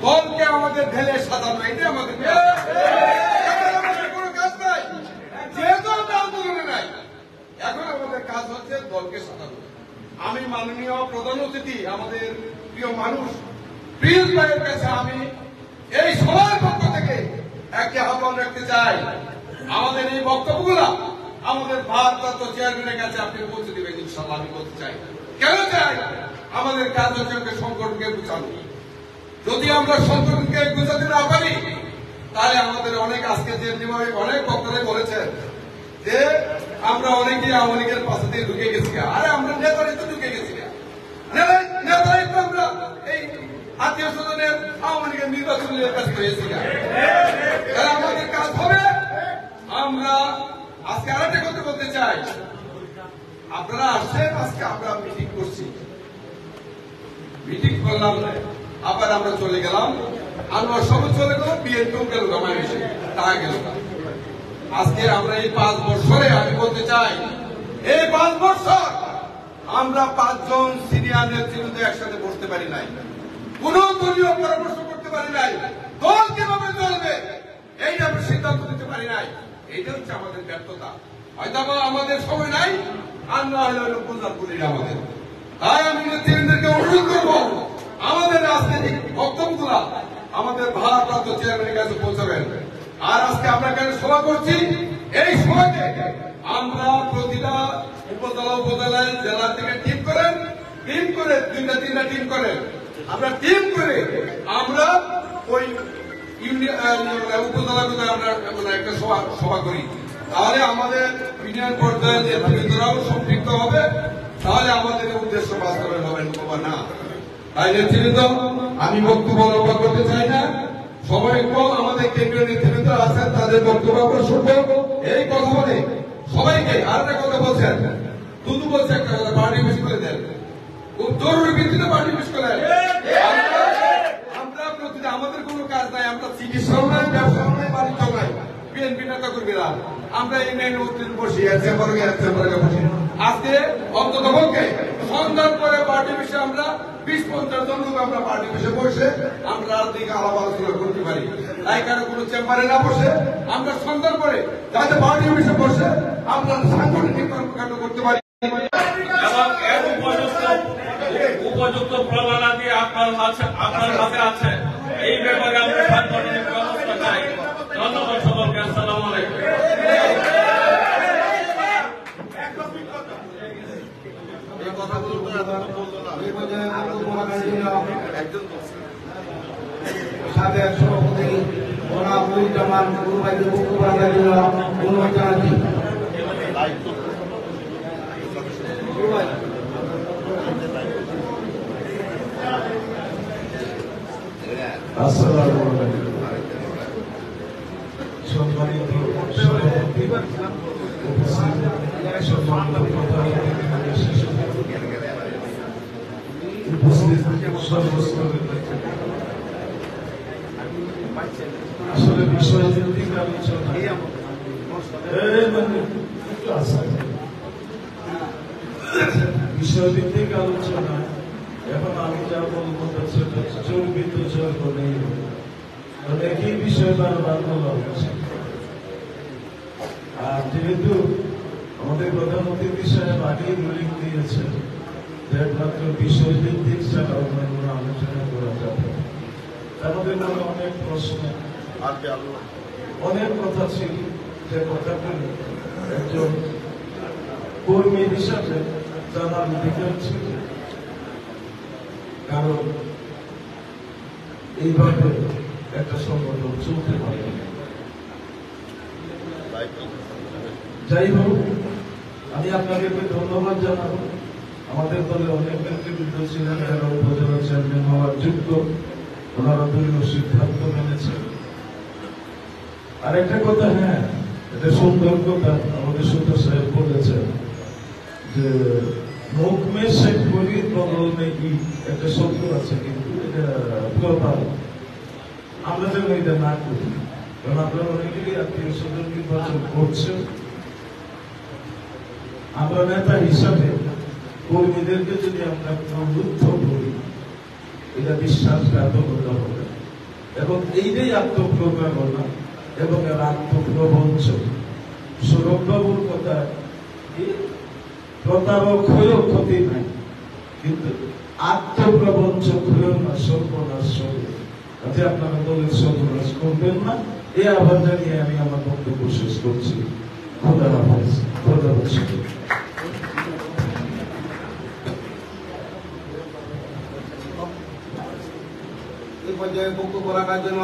দলকে আমাদের ঢেলে সাজানো, এটাই আমাদের কোনো কাজ নাই। যেহেতু আমরা আন্দোলনে নাই, এখন আমাদের কাজ হচ্ছে দলকে সাজানো। আমি মাননীয় প্রধান অতিথি আমাদের প্রিয় মানুষ প্রিন্স ভাইয়ের কাছে আমি এই সবার পক্ষ থেকে একটি আহ্বান রাখতে চাই, আমাদের এই বক্তব্যগুলা আমাদের ভারপ্রাপ্ত চেয়ারম্যানের কাছে আপনি পৌঁছে দিবেন ইনশাআল্লাহ। আমি বলতে চাই, কেন চাই? আমাদের কাজ হচ্ছে সংগঠনকে বুঝানো। যদি আমরা সংগঠনকে বুঝাতে না পারি, তাহলে আমাদের অনেক আজকে যে অনেক বক্তারা বলেছেন যে আমরা অনেকেই আওয়ামী লীগের পাশে দিয়ে ঢুকে গেছি। আরে আমরা নেতারাই তো ঢুকে গেছি, নেতারাই তো আমরা এই আত্মীয় স্বজনের আওয়ামী লীগের নির্বাচনের কাছে হয়েছি। আমাদের কাজ হবে। আমরা আজকে আরেকটা কথা বলতে চাই, আপনারা আসছেন, আজকে আমরা মিটিং করছি, মিটিং করলাম, আবার আমরা চলে গেলাম, আমরা সব চলে গেল, বিএনপিও গেল, গামাইছে টাকা গেল। আজকে আমরা এই 5 বছরে আমি বলতে চাই, এই 5 বছর আমরা 5 জন সিনিয়র নেতৃত্ব একসাথে বসতে পারি নাই, কোন দলীয় পরামর্শ করতে পারি নাই, দল কিভাবে চলবে এইটা আমরা সিদ্ধান্ত নিতে পারি নাই। এইটা হচ্ছে আমাদের ব্যর্থতা। হয়তো আমাদের সময় নাই, আর না হলে গুলজার পুলিশ আমাদের। তাই আমি নেতৃবৃন্দকে অনুরোধ করবো, আমাদের রাজনৈতিক বক্তব্যগুলা আমাদের ভারপ্রাপ্ত চেয়ারম্যানের কাছে পৌঁছাবেন। আর আজকে আমরা কেন সভা করছি, এই সভাকে আমরা প্রতিটা উপজেলায় জেলা থেকে টিম করে 2টা 3টা টিম করেন, আমরা টিম করে আমরা ওই উপজেলাগুলো আমরা একটা সভা করি। তাহলে আমাদের ইউনিয়ন পর্যায়ে নেতৃবৃন্দরাও সম্পৃক্ত হবে, তাহলে আমাদের উদ্দেশ্য বাস্তবায়ন হবে না। তাই নেতৃবৃন্দ, আমি বক্তব্য লম্বা করতে চাই না, সবাই আমাদের কেন্দ্রীয় নেতৃবৃন্দ আছেন, তাদের বক্তব্য শুনবো। এই কথা বলে সবাইকে আরেকটা কথা বলছেন, দুদু বলছে একটা কথা, পার্টি অফিস করে দেন, খুব জরুরি ভিত্তিতে পার্টি অফিস করে। আমরা প্রতিটা আমাদের কোনো কাজ নাই, আমরা চিকিৎসাও নাই, ব্যবসাও নাই, বাণিজ্যও নাই, বিএনপি নেতা কর্মীরা আমরা ইউনিয়ন বসি, বসি। আজকে অন্তত পক্ষে সন্ধান করে পার্টি অফিসে আমরা 20-50 জন লোক আমরা পার্টি অফিসে বসে আমরা দিকে আলাপ আলোচনা করতে পারি। তাই কারো কোনো চেম্বারে না বসে আমরা সন্ধান করে যাতে পার্টি অফিসে বসে আমরা সাংগঠনিক কর্মকাণ্ড করতে পারি। এবং এর উপযুক্ত প্রমাণাদি আপনার হাতে আছে। এই ব্যাপারে আমরা সাংগঠনিক ব্যবস্থা চাই। ধন্যবাদ সকলকে। আসসালামু আলাইকুম। সাথে সভাপতি জনাব গুরুভাইদের বক্তব্য রাখার জন্য অনুরোধ জানাচ্ছি। আসসালামু আলাইকুম। সম্মানিত সভাপতি, উপস্থিত সমস্ত আসলে বিষয়ভিত্তিক আলোচনা বিষয়ভিত্তিক আলোচনা। এখন আমি যা বলবো চর্বিত চর্ব নেই, একই বিষয় বারবার বলা হচ্ছে। আর যেহেতু আমাদের প্রধান অতিথি সাহেব আগেই রুলিং দিয়েছেন যে একমাত্র বিষয়ভিত্তিক ছাড়া অন্য কোনো আলোচনা করা যাবে, আমাদের মনে অনেক প্রশ্ন অনেক কথা ছিল, যে কথাগুলো একজন কর্মী হিসাবে জানার অধিকার ছিল। কারণ এইভাবে একটা সংগঠন চলতে পারে। যাই হোক, আমি আপনাদেরকে ধন্যবাদ জানাবো। আমাদের দলে অনেক নেতৃবৃন্দ ছিলেন যারা উপজেলা চেয়ারম্যান হওয়ার যোগ্য, ওনারা দলীয় সিদ্ধান্ত মেনেছেন। আর একটা কথা, হ্যাঁ, এটা সুন্দর কথা আমাদের সুন্দর সাহেব বলেছেন যে মুখ মে শেখ বলি বদল নেই, একটা শব্দ আছে, কিন্তু এটা প্রপার। আমরা যেন এটা না করি, কারণ আপনারা অনেকেই আত্মীয় স্বজন নির্বাচন করছেন। আমরা নেতা হিসাবে কর্মীদেরকে যদি আমরা প্রবুদ্ধ করি, এটা বিশ্বাসঘাতকতা হবে। এবং এইটাই আত্মপ্রজ্ঞাপনা এবং এর আত্মপ্রবঞ্চন। সৌরভবাবুর কথা প্রতারক হয়েও ক্ষতি নাই, কিন্তু আত্মপ্রবঞ্চক হয়েও না সর্বনাশ হবে। আজকে আপনারা দলের সর্বনাশ করবেন না, এই আহ্বান জানিয়ে আমি আমার বক্তব্য শেষ করছি। খোদা হাফেজ। এই পর্যায়ে বক্তব্য রাখার জন্য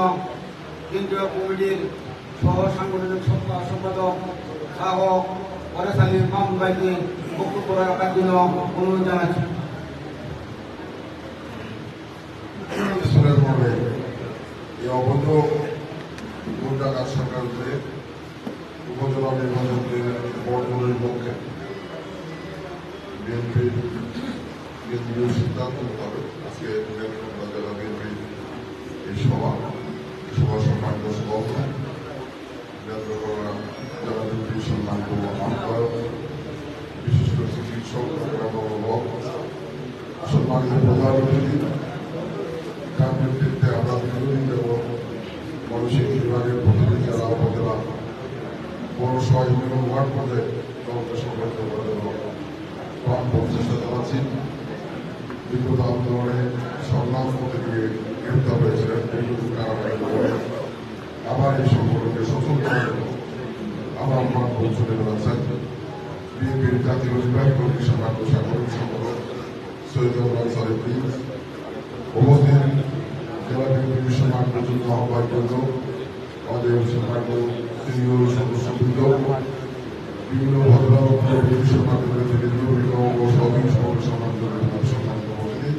কেন্দ্রীয় কমিটির সহ সাংগঠনিক সম্পাদক শাহ ওয়ারেস আলী মাহমুদ ভাইকে বক্তব্য রাখার জন্য অনুরোধ জানাচ্ছি। এই অবৈধ ভোট ডাকাত সরকারকে উপজেলা নির্বাচনকে বর্জনের পক্ষে বিএনপির কেন্দ্রীয় সিদ্ধান্ত মোতাবেক আজকে জেলা বিএনপির এই সভা সম্মানিত সভাপতি জেলা বিএনপির সম্মানিত আহ্বায়ক, বিশেষ করে চিকিৎসক সম্মানিত প্রধান অতিথি, তার নেতৃত্বে আমরা বিরোধী এবং ময়মনসিংহ বিভাগের প্রতিনিধি জেলা উপজেলা পৌরসভা ইউনিয়ন ওয়ার্ড পর্যায়ে দলকে সংগঠিত করার জন্য প্রাণপণ চেষ্টা চালাচ্ছি। বিগত আন্দোলনে সংগ্রাম করতে গিয়ে গ্রেপ্তার হয়েছিলেন, দীর্ঘদিন কারাগারে আবার এই সংগঠনকে সচল করার জন্য আমার প্রাণপণ চলে বেড়াচ্ছেন বিএনপির জাতীয় নির্বাহী কমিটির সম্মানিত সাংগঠনিক সম্পাদক সৈয়দ আনসারী প্রিন্স, উপস্থিত জেলা বিএনপির সম্মানিত যুগ্ম আহ্বায়ক, আমাদের সম্মানিত সিনিয়র সদস্যবৃন্দ, বিভিন্ন ভদ্রলোক সম্মানিত নেতৃবৃন্দ ও সহযোগী সম্মানিত সম্মানিত উপস্থিতি,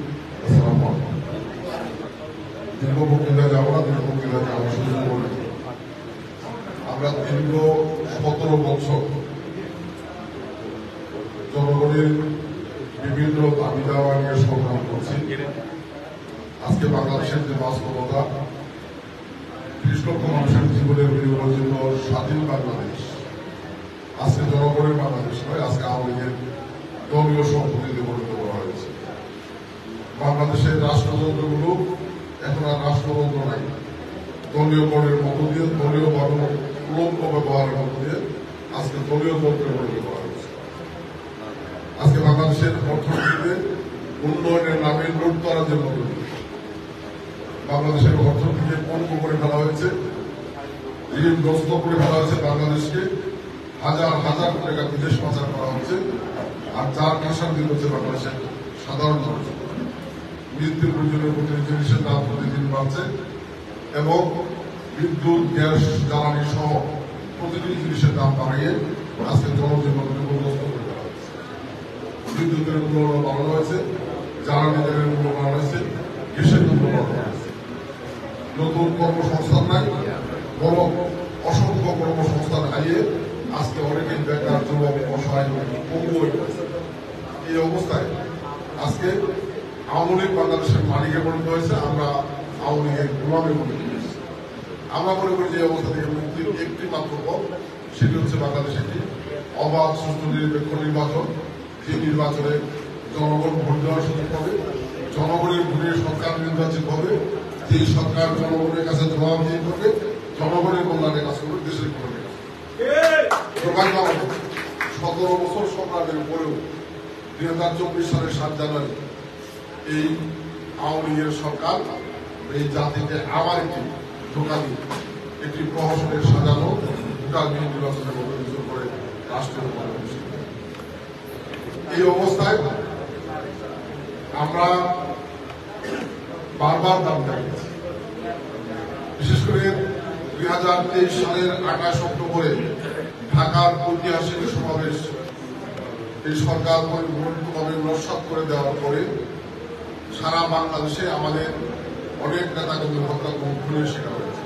আসসালামু আলাইকুম। দীর্ঘ বক্তৃতা যাবো না, দীর্ঘ বক্তৃতা যাওয়ার সুযোগ করে আমরা দীর্ঘ 17 বছর জনগণের বিভিন্ন দাবি দাওয়া নিয়ে সংগ্রাম করছি। আজকে বাংলাদেশের যে বাস্তবতা, 30 লক্ষ মানুষের জীবনের বিনিময়ের জন্য স্বাধীন বাংলাদেশ আজকে জনগণের বাংলাদেশ নয়, আজকে আওয়ামী লীগের দলীয় সম্পত্তিতে পরিণত করা হয়েছে। বাংলাদেশের রাষ্ট্রযন্ত্রগুলো এখন আর রাষ্ট্রযন্ত্র নাই, দলীয় গণের মধ্য দিয়ে, দলীয় গণ উলম্ব ব্যবহারের মধ্য দিয়ে আজকে দলীয় যন্ত্রে পরিণত করা হয়েছে। আজকে বাংলাদেশের অর্থনীতিতে উন্নয়নের নামে লুটতরাজের মধ্য দিয়ে বাংলাদেশের অর্থনীতিকে পঙ্গু করে ফেলা হয়েছে, ঋণগ্রস্ত করে ফেলা হয়েছে। বাংলাদেশকে হাজার হাজার কোটি টাকা বিদেশ পাচার করা হচ্ছে, আর যার কাঁসার দিন হচ্ছে বাংলাদেশের সাধারণ মানুষ। মৃত্যুর প্রয়োজনের প্রতি জিনিসের দাম প্রতিদিন বাড়ছে এবং বিদ্যুৎ, গ্যাস, জ্বালানি সহ প্রতিটি জিনিসের দাম বাড়িয়ে আজকে জনজীবন বিপর্যস্ত করে ফেলা হয়েছে। বিদ্যুতের মূল্য বাড়ানো হয়েছে, জ্বালানি তেলের মূল্য বাড়ানো হয়েছে, গ্যাসের মূল্য বাড়ানো হয়েছে। নতুন কর্মসংস্থান নাই, বরং অসংখ্য কর্মসংস্থান হারিয়ে আজকে অনেকেই বেকার, যুবক, অসহায়, পঙ্গু হয়ে গেছে। এই অবস্থায় আজকে আওয়ামী লীগ বাংলাদেশের মালিকে পরিণত হয়েছে, আমরা আওয়ামী লীগের গোলামে পরিণত হয়েছি। আমরা মনে করি যে অবস্থা থেকে মুক্তির একটি মাত্র পথ, সেটি হচ্ছে বাংলাদেশে একটি অবাধ, সুষ্ঠু, নিরপেক্ষ নির্বাচন, যে নির্বাচনে জনগণ ভোট দেওয়ার সুযোগ পাবে, জনগণের ভোটে সরকার নির্বাচিত হবে, যে সরকার জনগণের কাছে জবাবদিহি করবে, জনগণের কল্যাণে কাজ করবে, দেশের কল্যাণে কাজ করবে। 17 বছর সংগ্রামের উপরেও 2024 সালের 7 জানুয়ারি এই আওয়ামী লীগের সরকার এই জাতিকে আবার একটি ধোঁকা দিয়ে একটি প্রহসনের সাজানো ভোটার নির্বাচনের মধ্যে নিয়োগ করে রাষ্ট্রের উপর। এই অবস্থায় আমরা বারবার দাবি জানিয়েছি, বিশেষ করে 2023 সালের 28 অক্টোবরে ঢাকার ঐতিহাসিক সমাবেশ এই সরকার পরিপূর্ণভাবে নস্যাৎ করে দেওয়ার পরে সারা বাংলাদেশে আমাদের অনেক নেতাকর্মী হত্যা খুনের শিকার হয়েছে।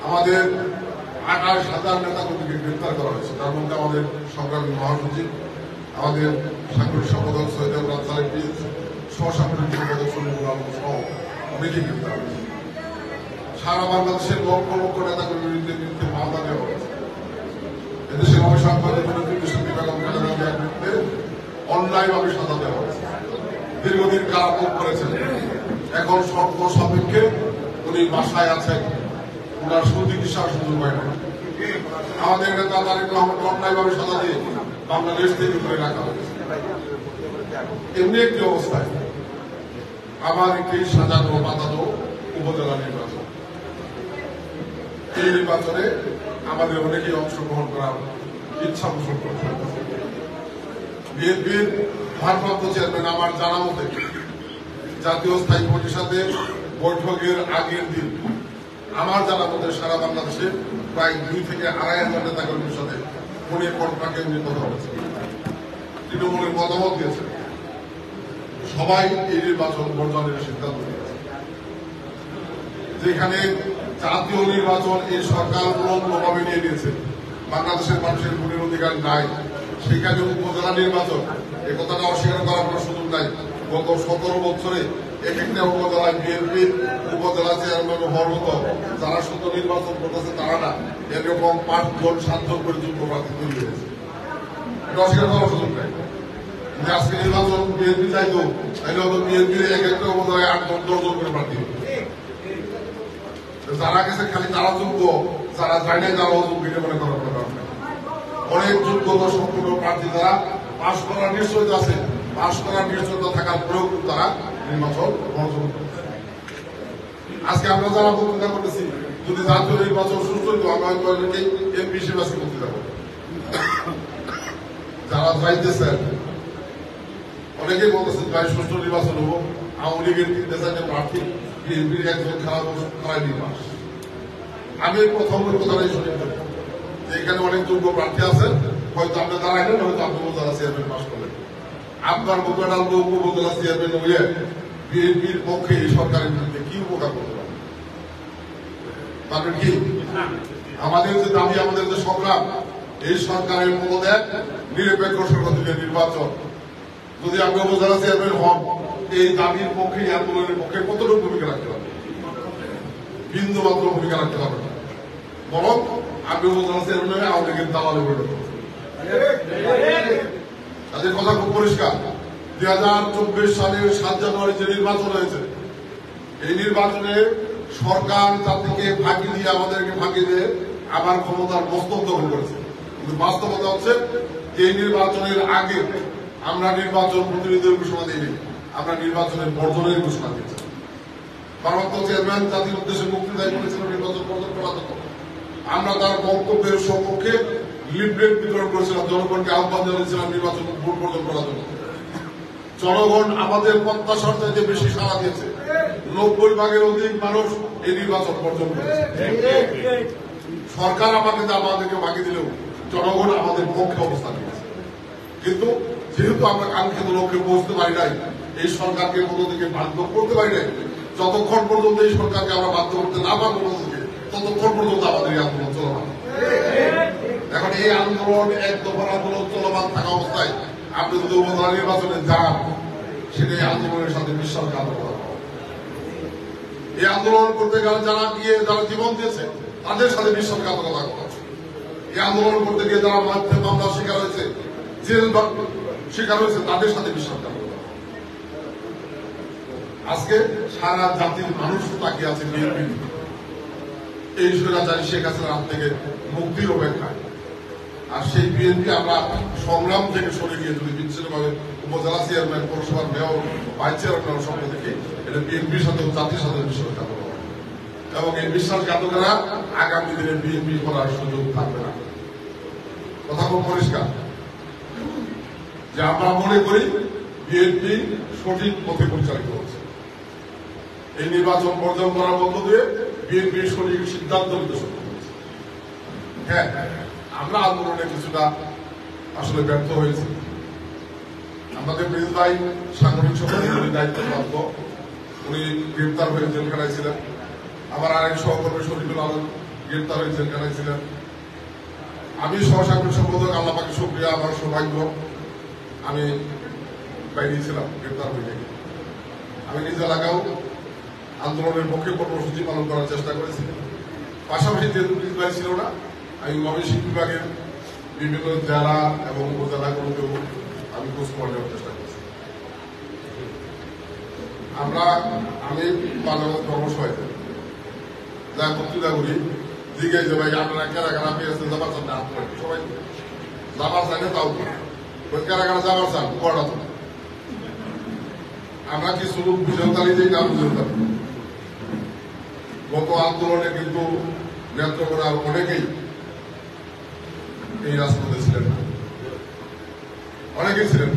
আমাদের 28,000 নেতাকর্মীকে গ্রেপ্তার করা হয়েছে, তার মধ্যে আমাদের সংগ্রামী মহাসচিব, আমাদের সাংগঠনিক সম্পাদক সৈয়দ আনসারী প্রিন্স, সহসাংগঠনিক সম্পাদক সলিমুল আলম সহ অনেকেই গ্রেপ্তার হয়েছে। সারা বাংলাদেশের লক্ষ লক্ষ নেতাকর্মীর বিরুদ্ধে মামলা দেওয়া হয়েছে। এদেশের অনেক সাংবাদিক বিরুদ্ধে অন্যায়ভাবে সাজা দেওয়া হয়েছে, দীর্ঘদিন কারাভোগ করেছেন। এখন শর্ত সাপেক্ষে উনি বাসায় আছেন, ওনার সুচিকিৎসার সুযোগ হয় না। আমাদের নেতা তারেক রহমান অন্যায়ভাবে সাজা দিয়ে বাংলাদেশ থেকে করে রাখা হয়েছে। এমনি একটি অবস্থায় আবার একটি সাজানো পাতানো উপজেলা নির্বাচন, এই নির্বাচনে আমাদের অনেকেই অংশগ্রহণ করার ইচ্ছা পোষণ করছে। বিএনপির ভারপ্রাপ্ত চেয়ারম্যান আমার জানা মতে জাতীয় স্থায়ী পরিষদের বৈঠকের আগের দিন আমার জানা মতে সারা বাংলাদেশে প্রায় 2 থেকে 2,500 নেতাকর্মীর সাথে ফোনে কন্ট্রাক্টে উনি কথা বলেছেন, তৃণমূলের মতামত দিয়েছেন। সবাই এই নির্বাচন বর্জনের সিদ্ধান্ত নিয়েছে। যেখানে জাতীয় নির্বাচন এই সরকার প্রভাবে নিয়ে নিয়েছে, বাংলাদেশের মানুষের ভোটের অধিকার নাই, সেখানে উপজেলা নির্বাচন এ কথাটা অস্বীকার করার কোনো সুযোগ নাই। গত 17 বছরে এক একটা উপজেলায় বিএনপির উপজেলা চেয়ারম্যান হওয়ার মতো যারা শুধু নির্বাচন করতেছে তারা না, এরকম 5 জন 7 জন করে যোগ্য প্রার্থী তৈরি হয়েছে। এটা অস্বীকার করার সুযোগ নাই। আজকে নির্বাচন বিএনপি চাইতো, তাইলে হয়তো বিএনপির এক একটা উপজেলায় 8-10 জন করে প্রার্থী। যারা গেছে খালি তারা যোগ্য, যারা যায় নাই তারা অযোগ্য, এটা মনে করার কারণ নাই। অনেক যোগ্যতা সম্পূর্ণ প্রার্থী তারা পাশ করার নিশ্চয়তা আছে, পাশ করার নিশ্চয়তা থাকার পরেও তারা নির্বাচন বর্জন করছে। আজকে আমরা যারা বক্তৃতা করতেছি, যদি জাতীয় নির্বাচন সুস্থ হইতো আমরা হয়তো অনেকেই এমপি হিসেবে আজকে বক্তৃতা করবো। যারা যাইতেছেন অনেকেই বলতেছেন ভাই সুষ্ঠু নির্বাচন হবো, আওয়ামী লীগের 3-4টা প্রার্থী, বিএনপির একজন খেলায় নির্বাচ। আমি প্রথম কথাটাই শুনি যে এখানে অনেক যোগ্য প্রার্থী আছেন, হয়তো আপনি দাঁড়াইলেন, হয়তো আপনি উপজেলা চেয়ারম্যান পাশ করলেন। আপনার বোকাটাল উপজেলা চেয়ারম্যান হইলে বিএনপির পক্ষে এই সরকারের বিরুদ্ধে কি উপকার করতে পারবেন কি? আমাদের যে দাবি, আমাদের যে সংগ্রাম, এই সরকারের পদত্যাগ, নিরপেক্ষ সরকারের নির্বাচন, যদি আপনি উপজেলা চেয়ারম্যান হন, এই দাবির পক্ষে, আন্দোলনের পক্ষে কতটুকু ভূমিকা রাখতে পারবেন? বিন্দু মাত্র ভূমিকা রাখতে পারবেন না। বরং আপনি উপজেলা চেয়ারম্যান আওয়ামী লীগের দালালে পরিণত হবেন। তাদের কথা খুব পরিষ্কার। 2024 সালের 7 জানুয়ারি যে নির্বাচন হয়েছে, এই নির্বাচনে সরকার জাতিকে ফাঁকি দিয়ে, আমাদেরকে ফাঁকি দিয়ে আবার ক্ষমতার মস্তক দখল করেছে। কিন্তু বাস্তবতা হচ্ছে এই নির্বাচনের আগে আমরা নির্বাচন প্রতিনিধিদের ঘোষণা দিইনি, আমরা নির্বাচনের বর্জনের ঘোষণা দিয়েছি। ভারপ্রাপ্ত চেয়ারম্যান জাতির উদ্দেশ্যে বক্তৃতায় বলেছিলেন নির্বাচন বর্জন করা দরকার। আমরা তার বক্তব্যের সপক্ষে লিফলেট বিতরণ করেছিলাম, জনগণকে আহ্বান জানিয়েছিলাম নির্বাচন ভোট বর্জন করার জন্য। জনগণ আমাদের প্রত্যাশার চাইতে বেশি সাড়া দিয়েছে। 90% অধিক মানুষ এই নির্বাচন বর্জন করেছে। সরকার আমাদেরকে বাকি দিলেও জনগণ আমাদের পক্ষে অবস্থান নিয়েছে। কিন্তু যেহেতু আমরা কাঙ্ক্ষিত লক্ষ্যে পৌঁছতে পারি নাই, এই সরকারকে কোথা থেকে বাধ্য করতে পারি নাই, যতক্ষণ পর্যন্ত এই সরকারকে আমরা বাধ্য করতে না পারবো ততক্ষণ পর্যন্ত আমাদের এই আন্দোলন চলমান। এখন এই আন্দোলন, এক দফার আন্দোলন চলমান থাকা অবস্থায় আপনি যদি উপজেলা নির্বাচনে যান, সেটাই আন্দোলনের সাথে বিশ্বাসঘাতকতা করা। এই আন্দোলন করতে গেলে যারা জীবন দিয়েছে তাদের সাথে বিশ্বাসঘাতকতা করা। এই আন্দোলন করতে গিয়ে যারা মামলার শিকার হয়েছে, জেল শিকার হয়েছে, তাদের সাথে বিশ্বাসঘাতকতা। আজকে সারা জাতির মানুষ তাকিয়ে আছে বিএনপি এই স্বৈরাচারী শেখ হাসিনার হাত থেকে মুক্তির অপেক্ষায়। আর সেই বিএনপি আমরা সংগ্রাম থেকে সরে গিয়ে যদি বিচ্ছিন্নভাবে উপজেলা চেয়ারম্যান, পৌরসভার মেয়র, ভাইস চেয়ারম্যান সম্পর্ক থেকে এটা বিএনপির সাথে জাতির সাথে বিশ্বাসঘাতক হবে এবং এই বিশ্বাসঘাতকেরা আগামী দিনে বিএনপি করার সুযোগ থাকবে না। কথা খুব পরিষ্কার যে আমরা মনে করি বিএনপি সঠিক পথে পরিচালিত হচ্ছে। এই নির্বাচন বর্জন করার মধ্য দিয়ে বিএনপির সঠিক সিদ্ধান্ত নিতে সক্ষম হয়েছে। হ্যাঁ, আমরা আন্দোলনে কিছুটা আসলে ব্যর্থ হয়েছি। আমাদের প্রিন্স ভাই সাংগঠনিক সম্পাদকের দায়িত্বপ্রাপ্ত, উনি গ্রেপ্তার হয়ে জেলখানায় ছিলেন। আমার আরেক সহকর্মী শরীফুল আলম গ্রেপ্তার হয়ে জেলখানায় ছিলেন। আমি সহসাংগঠনিক সম্পাদক, আল্লাহ পাকে শুকরিয়া, আমার সৌভাগ্য, আমি বাইরে ছিলাম গ্রেপ্তার হয়ে। আমি নিজ এলাকাও আন্দোলনের পক্ষে কর্মসূচি পালন করার চেষ্টা করেছি। পাশাপাশি যেহেতু প্রিন্স ভাই ছিল না, আমি ময়মনসিংহ বিভাগের বিভিন্ন জেলা এবং উপজেলাগুলোতেও আমি খোঁজ খবর নেওয়ার চেষ্টা করছি। আমি পার্লামেন্ট কর্মসভায় যা বক্তৃতা করি দিকে যে ভাই আপনারা কারা কারা পেয়েছেন যাবার চান না সবাই যাবার চান না তাও ওই কারা কারা যাবার চান পড়া তো আমরা কিছু লোক বুঝেও তালি যে না বুঝেও তালি গত আন্দোলনে কিন্তু নেত্রকোনার অনেকেই এই রাজপথে ছিলেন না, অনেকেই ছিলেন।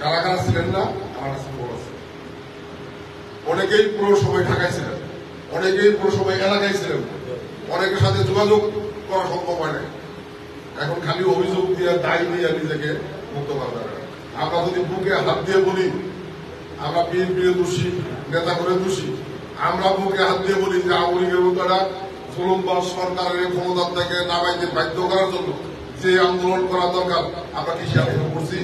কারা কারা ছিলেন না আমার কাছে খবর আছে। অনেকেই পুরো সময় ঢাকায় ছিলেন, অনেকেই পুরো সময় এলাকায় ছিলেন, অনেকের সাথে যোগাযোগ করা সম্ভব হয় না। এখন খালি অভিযোগ দিয়ে দায় দিয়ে নিজেকে মুক্ত করা যাবে না। আমরা যদি বুকে হাত দিয়ে বলি আমরা বিএনপির দোষী, নেতা করে দোষী, আমরা বুকে হাত দিয়ে বলি যে আওয়ামী লীগের মতোটা জুলুমবাজ সরকারের ক্ষমতা থেকে নামাইতে বাধ্য করার জন্য যে আন্দোলন করা দরকার আমরা কি সে আন্দোলন করছি?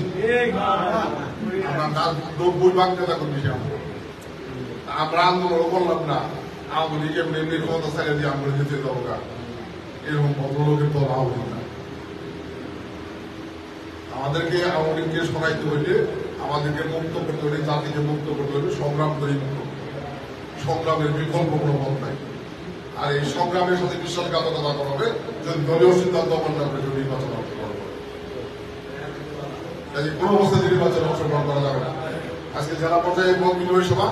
আমরা 90% নেতা কর্মী সে আন্দোলন, আমরা আন্দোলন করলাম না। আওয়ামী লীগ এমনি এমনি ক্ষমতা ছেড়ে দিয়ে আমরা যেতে দরকার, এরকম ভদ্রলোকের দল আওয়ামী লীগ না। আমাদেরকে আওয়ামী লীগকে সরাইতে হইলে, আমাদেরকে মুক্ত করতে হলে, জাতিকে মুক্ত করতে হলে সংগ্রাম করে মুক্ত, সংগ্রামের বিকল্প কোনো পথ নাই। আর এই সংগ্রামের সাথে বিশ্বাসঘাতকতা করা হবে যদি দলীয় সিদ্ধান্ত অমান্য করে যদি নির্বাচন অংশগ্রহণ করে। কাজে কোনো অবস্থায় নির্বাচনে অংশগ্রহণ করা যাবে না। আজকে জেলা পর্যায়ে মত বিনিময় সভা,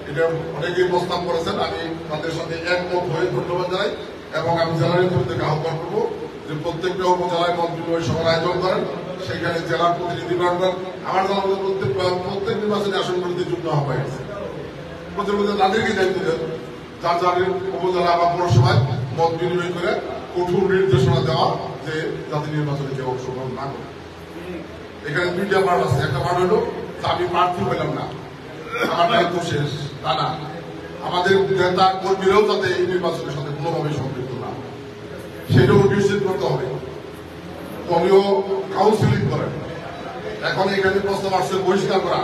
এটা অনেকেই প্রস্তাব করেছেন, আমি তাদের সাথে একমত হয়ে ধন্যবাদ জানাই এবং আমি জেলা নেতৃত্বকে আহ্বান করবো যে প্রত্যেকটা উপজেলায় মত বিনিময় সভার আয়োজন করেন, সেখানে জেলার প্রতিনিধি করেন। আমার জানা মতো প্রত্যেক নির্বাচনী আসনগুলিতে যুক্ত আহ্বান আছে, প্রতিনিধি তাদেরকে দায়িত্ব দেন যার যার উপজেলা বা পৌরসভায় মত বিনিময় করে কঠোর নির্দেশনা দেওয়া যে যাতে নির্বাচনে কেউ অংশগ্রহণ না করে। এখানে দুইটা পার্ট আছে, একটা পার্ট হলো আমি প্রার্থী পেলাম না, আমার দায়িত্ব শেষ, তা না। আমাদের নেতা কর্মীরাও যাতে এই নির্বাচনের সাথে কোনোভাবে সম্পৃক্ত না, সেটাও নিশ্চিত করতে হবে। দলীয় কাউন্সিলিং করেন। এখন এখানে প্রস্তাব আসছে বহিষ্কার করা,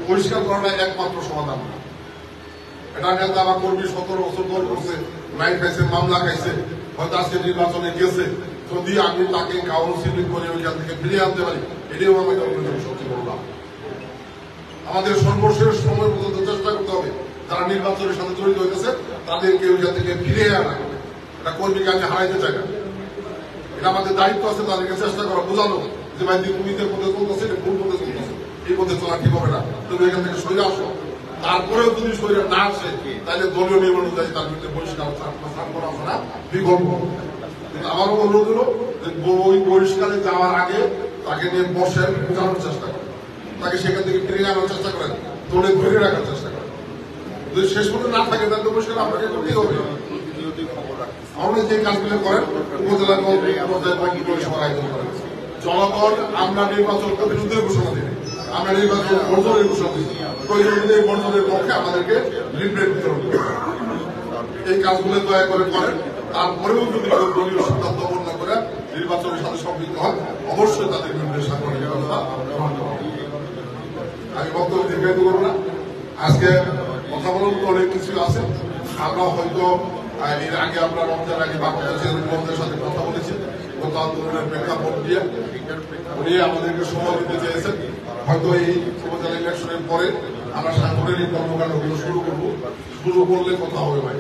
বহিষ্কার করাটা একমাত্র সমাধান না। এটা নেতা বা কর্মী 17 বছর দল করছে, মাইন খাইছে, মামলা খাইছে, হয়তো আজকে নির্বাচনে গেছে, যদি আমি তাকে কাউন্সিলিং করে ওইখান থেকে ফিরিয়ে আনতে পারি, এটাও আমাদের সবচেয়ে বড় লাভ। আমাদের সর্বশেষ সময় পর্যন্ত চেষ্টা করতে হবে যারা নির্বাচনের সাথে জড়িত হয়েছে তাদেরকে ওইখান থেকে ফিরিয়ে আনা। এটা কর্মীকে আমি হারাইতে চাই না, এটা আমাদের দায়িত্ব আছে তাদেরকে চেষ্টা করা, বোঝানো যে ভাই তুমি যে পথে চলতেছে এটা ভুল পথে চলতেছে, এই পথে চলা ঠিক হবে না, তুমি এখান থেকে সরে আসো। তারপরেও যদি সরে না আসে তাহলে দলীয় নিয়ম অনুযায়ী তার বিরুদ্ধে বহিষ্কার করা হবে না, বিকল্প। কিন্তু আমারও অনুরোধ হলো যে ওই বহিষ্কারে যাওয়ার আগে তাকে নিয়ে বসে বোঝানোর চেষ্টা করেন, তাকে সেখান থেকে ফিরিয়ে আনার চেষ্টা করেন, দলে ধরে রাখার চেষ্টা করেন। যদি শেষ পর্যন্ত না থাকে তাহলে বহিষ্কার আপনাকে করতেই হবে। আমরা যে কাজগুলো করেন উপজেলা আয়োজন করেন, জনগণ আমরা নির্বাচনকে বিরুদ্ধে ঘোষণা দিই, আমরা নির্বাচন বর্জনের ঘোষণা দিই, প্রয়োজনীয় এই বর্জনের পক্ষে আমাদেরকে লিফলেট বিতরণ করেন। এই কাজগুলো দয়া করে করেন। তারপরেও যদি কেউ দলীয় সিদ্ধান্ত অবলম্বন করে নির্বাচনের সাথে সম্পৃক্ত হয় অবশ্যই তাদের বিরুদ্ধে সাংগঠনিক ব্যবস্থা গ্রহণ করা হবে। আমি বক্তব্য দীর্ঘায়িত করবো না, আজকে কথা বলার মতো অনেক কিছু আছে। আমরা হয়তো এর আগে আমরা রমজান আগে বাংলাদেশের সাথে কথা বলেছি, গত আন্দোলনের প্রেক্ষাপট দিয়ে উনি আমাদেরকে সময় দিতে চেয়েছেন। হয়তো এই উপজেলা ইলেকশনের পরে আমরা সাংগঠনিক কর্মকাণ্ডগুলো শুরু করলে কথা হবে ভাই।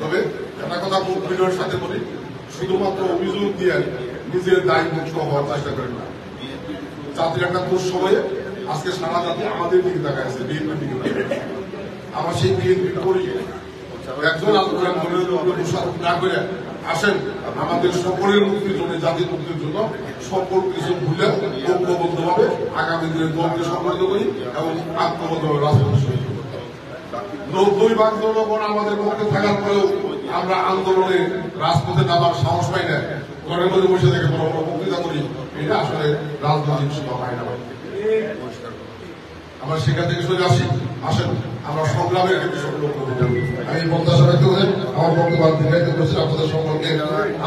তবে একটা কথা খুব বিনয়ের সাথে বলি, শুধুমাত্র অভিযোগ দিয়ে নিজের দায় মুক্ত হওয়ার চেষ্টা করেন না। জাতির একটা দুঃসময়ে আজকে সারা জাতি আমাদের দিকে তাকায় আছে, বিএনপির দিকে তাকায়। আমরা সেই বিএনপি করি একজন আন্দোলন না করে আসেন আমাদের সকলের মুক্তির জন্য, জাতির মুক্তির জন্য সকল কিছু ভুলে ঐক্যবদ্ধ ভাবে আগামী দিনে দলকে সংগঠিত করি এবং আত্মবদ্ধভাবে রাজপথে শহীদ করি। 90% জনগণ আমাদের পক্ষে থাকার পরেও আমরা আন্দোলনে রাজপথে নামার সাহস পাই না, ঘরের মধ্যে বসে থেকে বড় বড় বক্তৃতা করি, এটা আসলে রাজনৈতিক সেবা হয় না। আমরা সেখান থেকে সরে আসি, আসেন আমরা সংগ্রামের ক্ষেত্রে সকল আমি প্রত্যাশা ব্যক্ত করে আমার বক্তব্য দীর্ঘায়িত করছি। আপনাদের সকলকে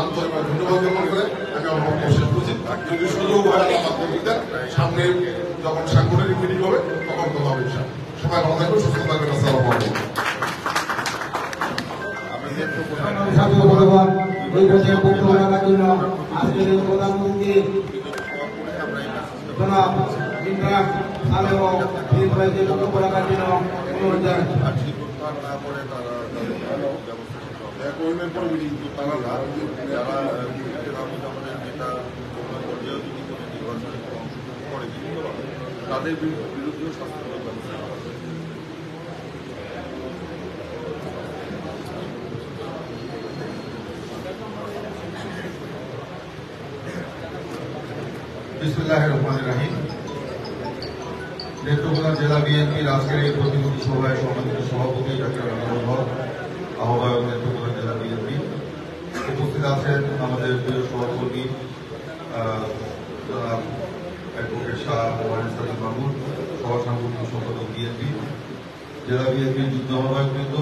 আন্তরিক ধন্যবাদ জ্ঞাপন করে আমি আমার বক্তব্য শেষ করছি। যদি সুযোগ হয় আমার বক্তৃতার সামনে যখন সাংগঠনিক মিটিং হবে তখন কথা হবে। সবাই ভালো থাকবেন, সুস্থ থাকবেন। আসসালামু আলাইকুম। এই পর্যায়ে বক্তব্য রাখার জন্য আজকের প্রধানমন্ত্রী জনাব ইমরান সালেহ বক্তব্য রাখার জন্য অনুরোধ জানাচ্ছি। না করে তারা ব্যবস্থা তারা যারা আমাদের নেতা পর্যায়েও যদি কোনো নির্বাচনে অংশগ্রহণ করে বিভিন্নভাবে তাদের বিরুদ্ধেও শাস্তিমূলক ব্যবস্থা নেওয়া হবে। বিসমিল্লাহির রহমানির রহিম। নেত্রকোনা জেলা বিএনপির আজকের এই প্রতিনিধি সভায় সম্মানিত সভাপতি ডক্টর আনোয়ার আহ্বায়ক নেত্রকোনা জেলা বিএনপি, উপস্থিত আছেন আমাদের প্রিয় সহকর্মী অ্যাডভোকেট শাহ মোহাম্মদ সাদিক মাহমুদ, সহ সাংগঠনিক সম্পাদক বিএনপি, জেলা বিএনপির যুগ্ম আহ্বায়কবৃন্দ,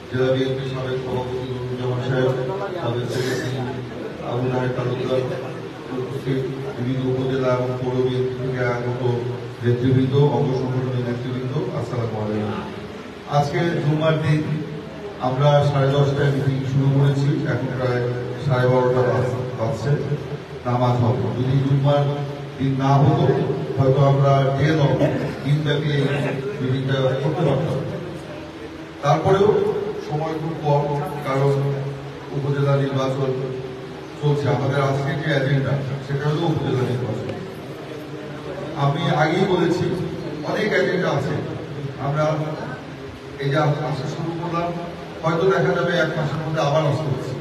জেলা বিএনপির সাবেক সভাপতি নুরুজ্জামান সাহেব, তাদের সেক্রেটারি আবু নাহের তালুকদার, বিভিন্ন উপজেলা এবং পৌর বিএনপি থেকে আগত নেতৃবৃন্দ, অঙ্গ সংগঠনের নেতৃবৃন্দ, আসসালামু আলাইকুম। আজকে জুম্মার দিন আমরা 10:30টায় মিটিং শুরু করেছি, এখন প্রায় 12:30 বাজছে, নামাজ হবে। যদি জুম্মার দিন না হতো হয়তো আমরা দিনব্যাপী এই মিটিংটা করতে পারতাম। তারপরেও সময় খুব কম, কারণ উপজেলা নির্বাচন চলছে। আমাদের আজকে যে এজেন্ডা সেটা হলো উপজেলা নির্বাচন। আমি আগেই বলেছি অনেক এজেন্ডা আছে। আমরা এই যে আসা শুরু করলাম, হয়তো দেখা যাবে 1 মাসের মধ্যে আবার আসতে হচ্ছে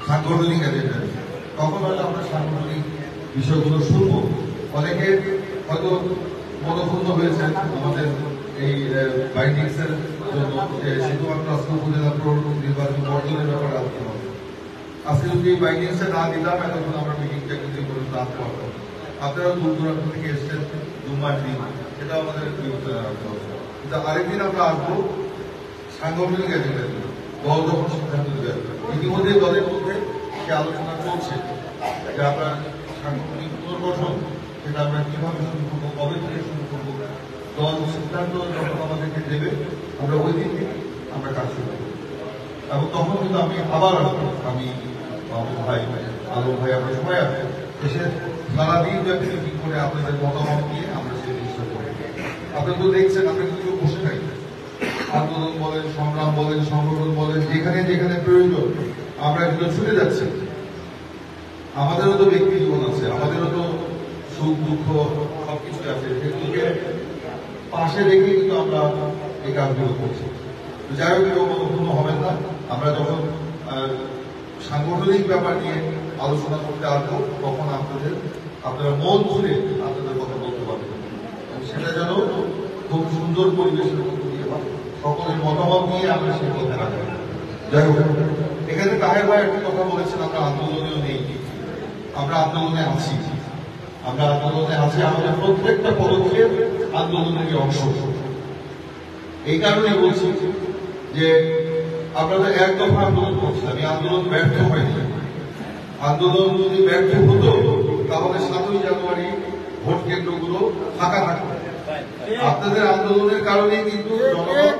সাংগঠনিক এজেন্ডা। তখন হয়তো আমরা সাংগঠনিক বিষয়গুলো শুনবো। অনেকে হয়তো মনোক্ষুণ্ণ হয়েছে আমাদের এই বাইন্ডিংস এর জন্য, যে শুধুমাত্র আজকে উপজেলা নির্বাচন বর্জনের ব্যাপারে আলোচনা হবে। আজকে যদি এই বাইন্ডিংসটা না দিতাম এতক্ষণ আমরা মিটিংটা কিন্তু পর্যন্ত আসতে পারতাম। আপনারা দূর দূরান্ত থেকে এসছেন জুম্মার দিন, এটা আমাদের বিবেচনা রাখতে হবে। কিন্তু আরেকদিন আমরা আসবো সাংগঠনিক এজেন্ডা নিয়ে, দল যখন সিদ্ধান্ত দেবে। ইতিমধ্যে দলের মধ্যে সে আলোচনা চলছে যে আমরা সাংগঠনিক পুনর্গঠন সেটা আমরা কিভাবে শুরু করবো, কবে থেকে শুরু করবো। দল সিদ্ধান্ত যখন আমাদেরকে দেবে আমরা ওই দিন থেকে আমরা কাজ শুরু করবো। এবং তখন কিন্তু আমি আবার আসবো, আমি মাহমুদ ভাই, আলম ভাই, আমরা সবাই আসবো, এসে সারাদিন ব্যাপী মিটিং করে আপনাদের মতামত নিয়ে আমরা সেই জিনিসটা করি। আপনারা তো দেখছেন আমরা কিন্তু বসে থাকি, আন্দোলন বলেন, সংগ্রাম বলেন, সংগঠন বলেন, যেখানে যেখানে প্রয়োজন আমরা এগুলো ছুটে যাচ্ছি। আমাদেরও তো ব্যক্তি জীবন আছে, আমাদেরও তো সুখ দুঃখ সবকিছু আছে, সেগুলোকে পাশে রেখে কিন্তু আমরা এই কাজগুলো করছি। যাই হোক, কেউ মনোক্ষুণ্ণ হবেন না। আমরা যখন সাংগঠনিক ব্যাপার নিয়ে আলোচনা করতে আসবো তখন আপনারা মন খুলে আপনাদের কথা বলতে পারবেন, সেটা যেন খুব সুন্দর পরিবেশের মধ্যে দিয়ে সকলের মতামত নিয়ে আমরা সেই কথা রাখবো। যাই হোক, এখানে তাহের ভাই একটা কথা বলেছেন, আমরা আন্দোলনেও নেই, আমরা আন্দোলনে আছি। আমরা আন্দোলনে আছি, আমাদের প্রত্যেকটা পদক্ষেপ আন্দোলনের অংশ। এই কারণে বলছি যে আপনাদের এক দফা আন্দোলন করছিলাম, এই আন্দোলন ব্যর্থ হয়নি। আন্দোলন যদি ব্যর্থ হতো তাহলে 7ই জানুয়ারি ভোট কেন্দ্রগুলো ফাঁকা থাকতো। আপনাদের আন্দোলনের কারণেই কিন্তু জনগণ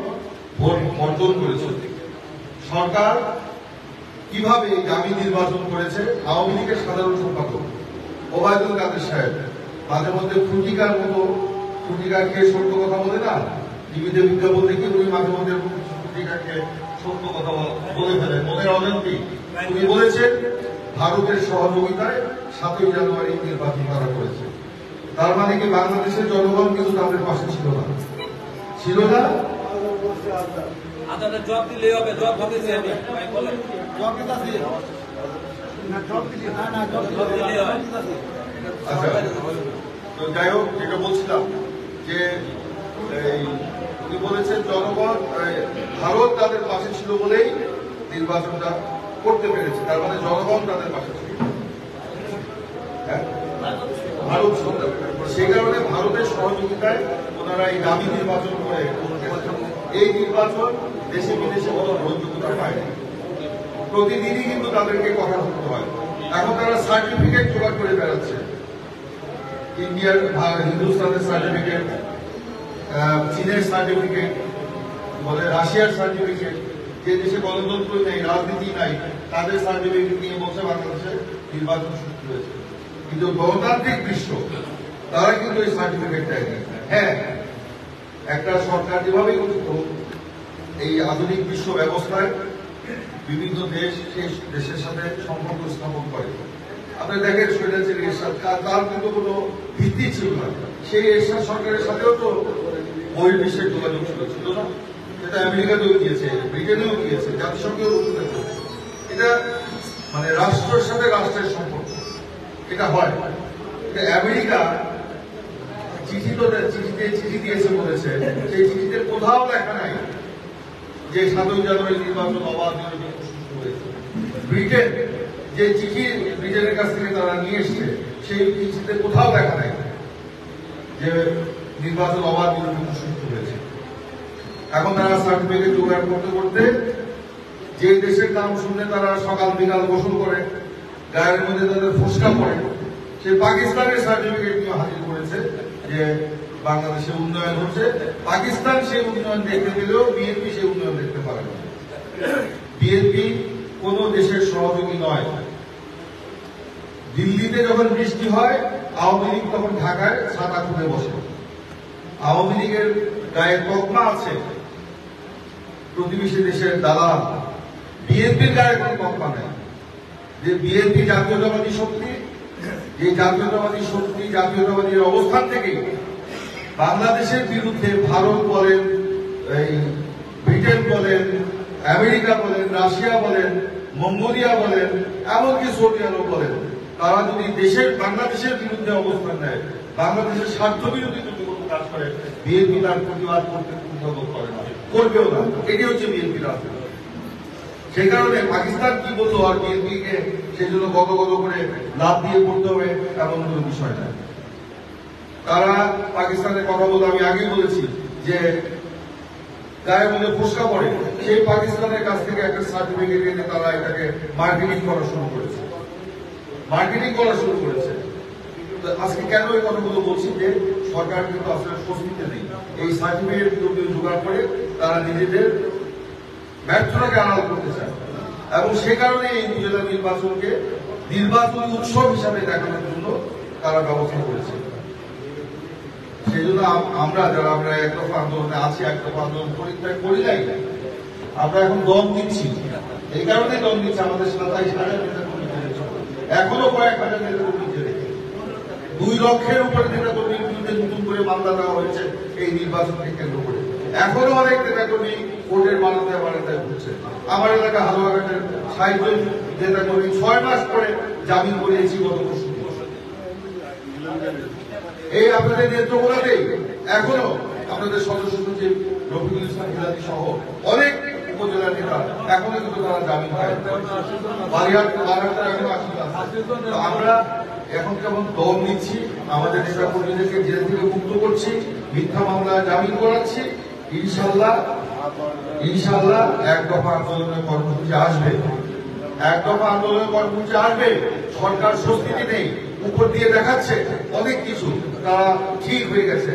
ভোট বর্জন করেছে। সরকার কিভাবে দামি নির্বাচন করেছে, আওয়ামী লীগের সাধারণ সম্পাদক ওবায়দুল কাদের সাহেব মাঝে মধ্যে খুঁটিকার মতো, খুঁটিকা খেয়ে সত্য কথা বলে না, টিভিতে বিজ্ঞাপন দেখি উনি মাঝে মধ্যে খুঁটিকাকে সত্য কথা বলে ফেলেন, মনের অজান্তে। উনি বলেছেন ভারতের সহযোগিতায় 7ই জানুয়ারি নির্বাচন তারা করেছে। তার মানে কি বাংলাদেশের জনগণ কিন্তু তাদের পাশে ছিল না? ছিল না? জবাব দিলেই হবে, জবাব দিতেছি আমি, বলেন। আচ্ছা, তো যাই হোক, যেটা বলছিলাম যে উনি বলেছেন জনগণ, ভারত তাদের পাশে ছিল বলেই নির্বাচনটা করতে পেরেছে। তার মানে জনগণ তাদের পাশে ছিল, ভারত সরকার। সেই কারণে ভারতের সহযোগিতায় ওনারা এই দামি নির্বাচন করে এই নির্বাচন দেশে বিদেশে কোনো গ্রহণযোগ্যতা পায়নি। প্রতিদিনই কিন্তু তাদেরকে কথা বলতে হয়। এখন তারা সার্টিফিকেট জোগাড় করে বেড়াচ্ছে, ইন্ডিয়ার, হিন্দুস্তানের সার্টিফিকেট, চীনের সার্টিফিকেট, বলে রাশিয়ার সার্টিফিকেট। যে দেশে গণতন্ত্র নেই, রাজনীতি নাই, তাদের সার্টিফিকেট নিয়ে বলছে বাংলাদেশে নির্বাচন সুষ্ঠু হয়েছে। কিন্তু গণতান্ত্রিক বিশ্ব তারা কিন্তু এই সার্টিফিকেট দেয়নি। হ্যাঁ, একটা সরকার যেভাবেই গঠিত হোক, এই আধুনিক বিশ্ব ব্যবস্থায় বিভিন্ন দেশের সাথে সম্পর্ক স্থাপন করে। আপনি দেখেন স্বৈরাচারী এরশাদ, তার কিন্তু কোনো ভিত্তি ছিল না। সেই এরশাদ সরকারের সাথেও তো বহির্বিশ্বের যোগাযোগ ছিল না। এটা আমেরিকাতেও গিয়েছে, ব্রিটেনেও গিয়েছে, জাতিসংঘেও এটা মানে রাষ্ট্রের সাথে রাষ্ট্রের সম্পর্ক এটা হয়। আমেরিকা চিঠি দিয়েছে বলেছে, সেই চিঠিতে কোথাও লেখা নাই যে 7ই জানুয়ারি নির্বাচন অবাধ নিরপেক্ষ সুষ্ঠু হয়েছে। ব্রিটেন যে চিঠি ব্রিটেনের কাছ থেকে তারা নিয়ে এসছে, সেই চিঠিতে কোথাও লেখা নাই যে নির্বাচন অবাধ নিরপেক্ষ সুষ্ঠু হয়েছে। এখন তারা সার্টিফিকেট জোগাড় করতে করতে যে দেশের নাম শুনলে তারা সকাল বিকাল গোসল করে, গায়ের মধ্যে তাদের ফুসকা পড়ে, সে পাকিস্তানের সার্টিফিকেট নিয়ে হাজির করেছে যে বাংলাদেশে উন্নয়ন হচ্ছে। পাকিস্তান সেই উন্নয়ন দেখতে গেলেও বিএনপি সেই উন্নয়ন দেখতে পারে না। বিএনপি কোন দেশের সহযোগী নয়। দিল্লিতে যখন বৃষ্টি হয়, আওয়ামী লীগ তখন ঢাকায় ছাতা খুলে বসে। আওয়ামী লীগের গায়ে তকমা আছে প্রতিবেশী দেশের দালাল। বিএনপির গায়ে কোন তকমা নেই। যে বিএনপি জাতীয়তাবাদী শক্তি, যে জাতীয়তাবাদী শক্তি জাতীয়তাবাদীর অবস্থান থেকে বাংলাদেশের বিরুদ্ধে ভারত বলেন, এই ব্রিটেন বলেন, আমেরিকা বলেন, রাশিয়া বলেন, মঙ্গোলিয়া বলেন, এমনকি সৌদি আরব বলেন, তারা যদি বাংলাদেশের বিরুদ্ধে অবস্থান নেয়, বাংলাদেশের স্বার্থ বিরোধী যদি কোনো কাজ করে, বিএনপি তার প্রতিবাদ করতে কুণ্ঠাবোধ করে না, করবেও না। এটি হচ্ছে বিএনপির রাজনীতি। সেই কারণে পাকিস্তান কি বলতো আর বিএনপিকে সেই জন্য গত করে লাভ দিয়ে পড়তে হবে এমন কোনো বিষয় না। তারা পাকিস্তানের কথা বলতে আমি আগেই বলেছি যে গায়ের মধ্যে ফুসকা পড়ে, সেই পাকিস্তানের কাছ থেকে একটা সার্টিফিকেট এনে তারা এটাকে মার্কেটিং করা শুরু করেছে। আজকে কেন এই কথাগুলো বলছি যে সরকার কিন্তু আসলে স্বস্তিতে নেই। এই সার্টিফিকেট জোগাড় করে তারা নিজেদের ব্যর্থতাকে আড়াল করতে চায় এবং সে কারণে এই উপজেলা নির্বাচনকে নির্বাচনী উৎসব হিসাবে দেখানোর জন্য তারা ব্যবস্থা করেছে। সেই জন্য আমরা যারা আমরা একদফা আন্দোলনে আছি, একদফা আন্দোলন করি নাই, আমরা এখন দম দিচ্ছি। এই কারণে দম দিচ্ছি, আমাদের 27,000 নেতা কর্মী জেলেছে, এখনো কয়েক হাজার নেতা কর্মী জেলেছে, 2 লক্ষের উপরে নেতা কর্মীর বিরুদ্ধে নতুন করে মামলা দেওয়া হয়েছে এই নির্বাচনকে কেন্দ্র করে। এখনো অনেক নেতা কর্মী কোর্টের বারান্দায় ঘুরছে। আমার এলাকা হালুয়াঘাটের 60 জন নেতা কর্মী 6 মাস পরে জামিন করিয়েছি গত বছর। এই আপনাদের নেত্রকোনাতেই এখনো আপনাদের সদস্য সচিব রফিকুল ইসলাম হিলালি সহ অনেক উপজেলার নেতা এখনো কিন্তু তারা জামিন পায়। আমরা এখন কেমন দল নিচ্ছি, আমাদের নেতা কর্মীদেরকে জেল থেকে মুক্ত করছি, মিথ্যা মামলা জামিন করাচ্ছি। ইনশাল্লাহ এক দফা আন্দোলনের কর্মসূচি আসবে, সরকার স্বস্তিতে নেই, উপর দিয়ে দেখাচ্ছে অনেক কিছু তারা ঠিক হয়ে গেছে।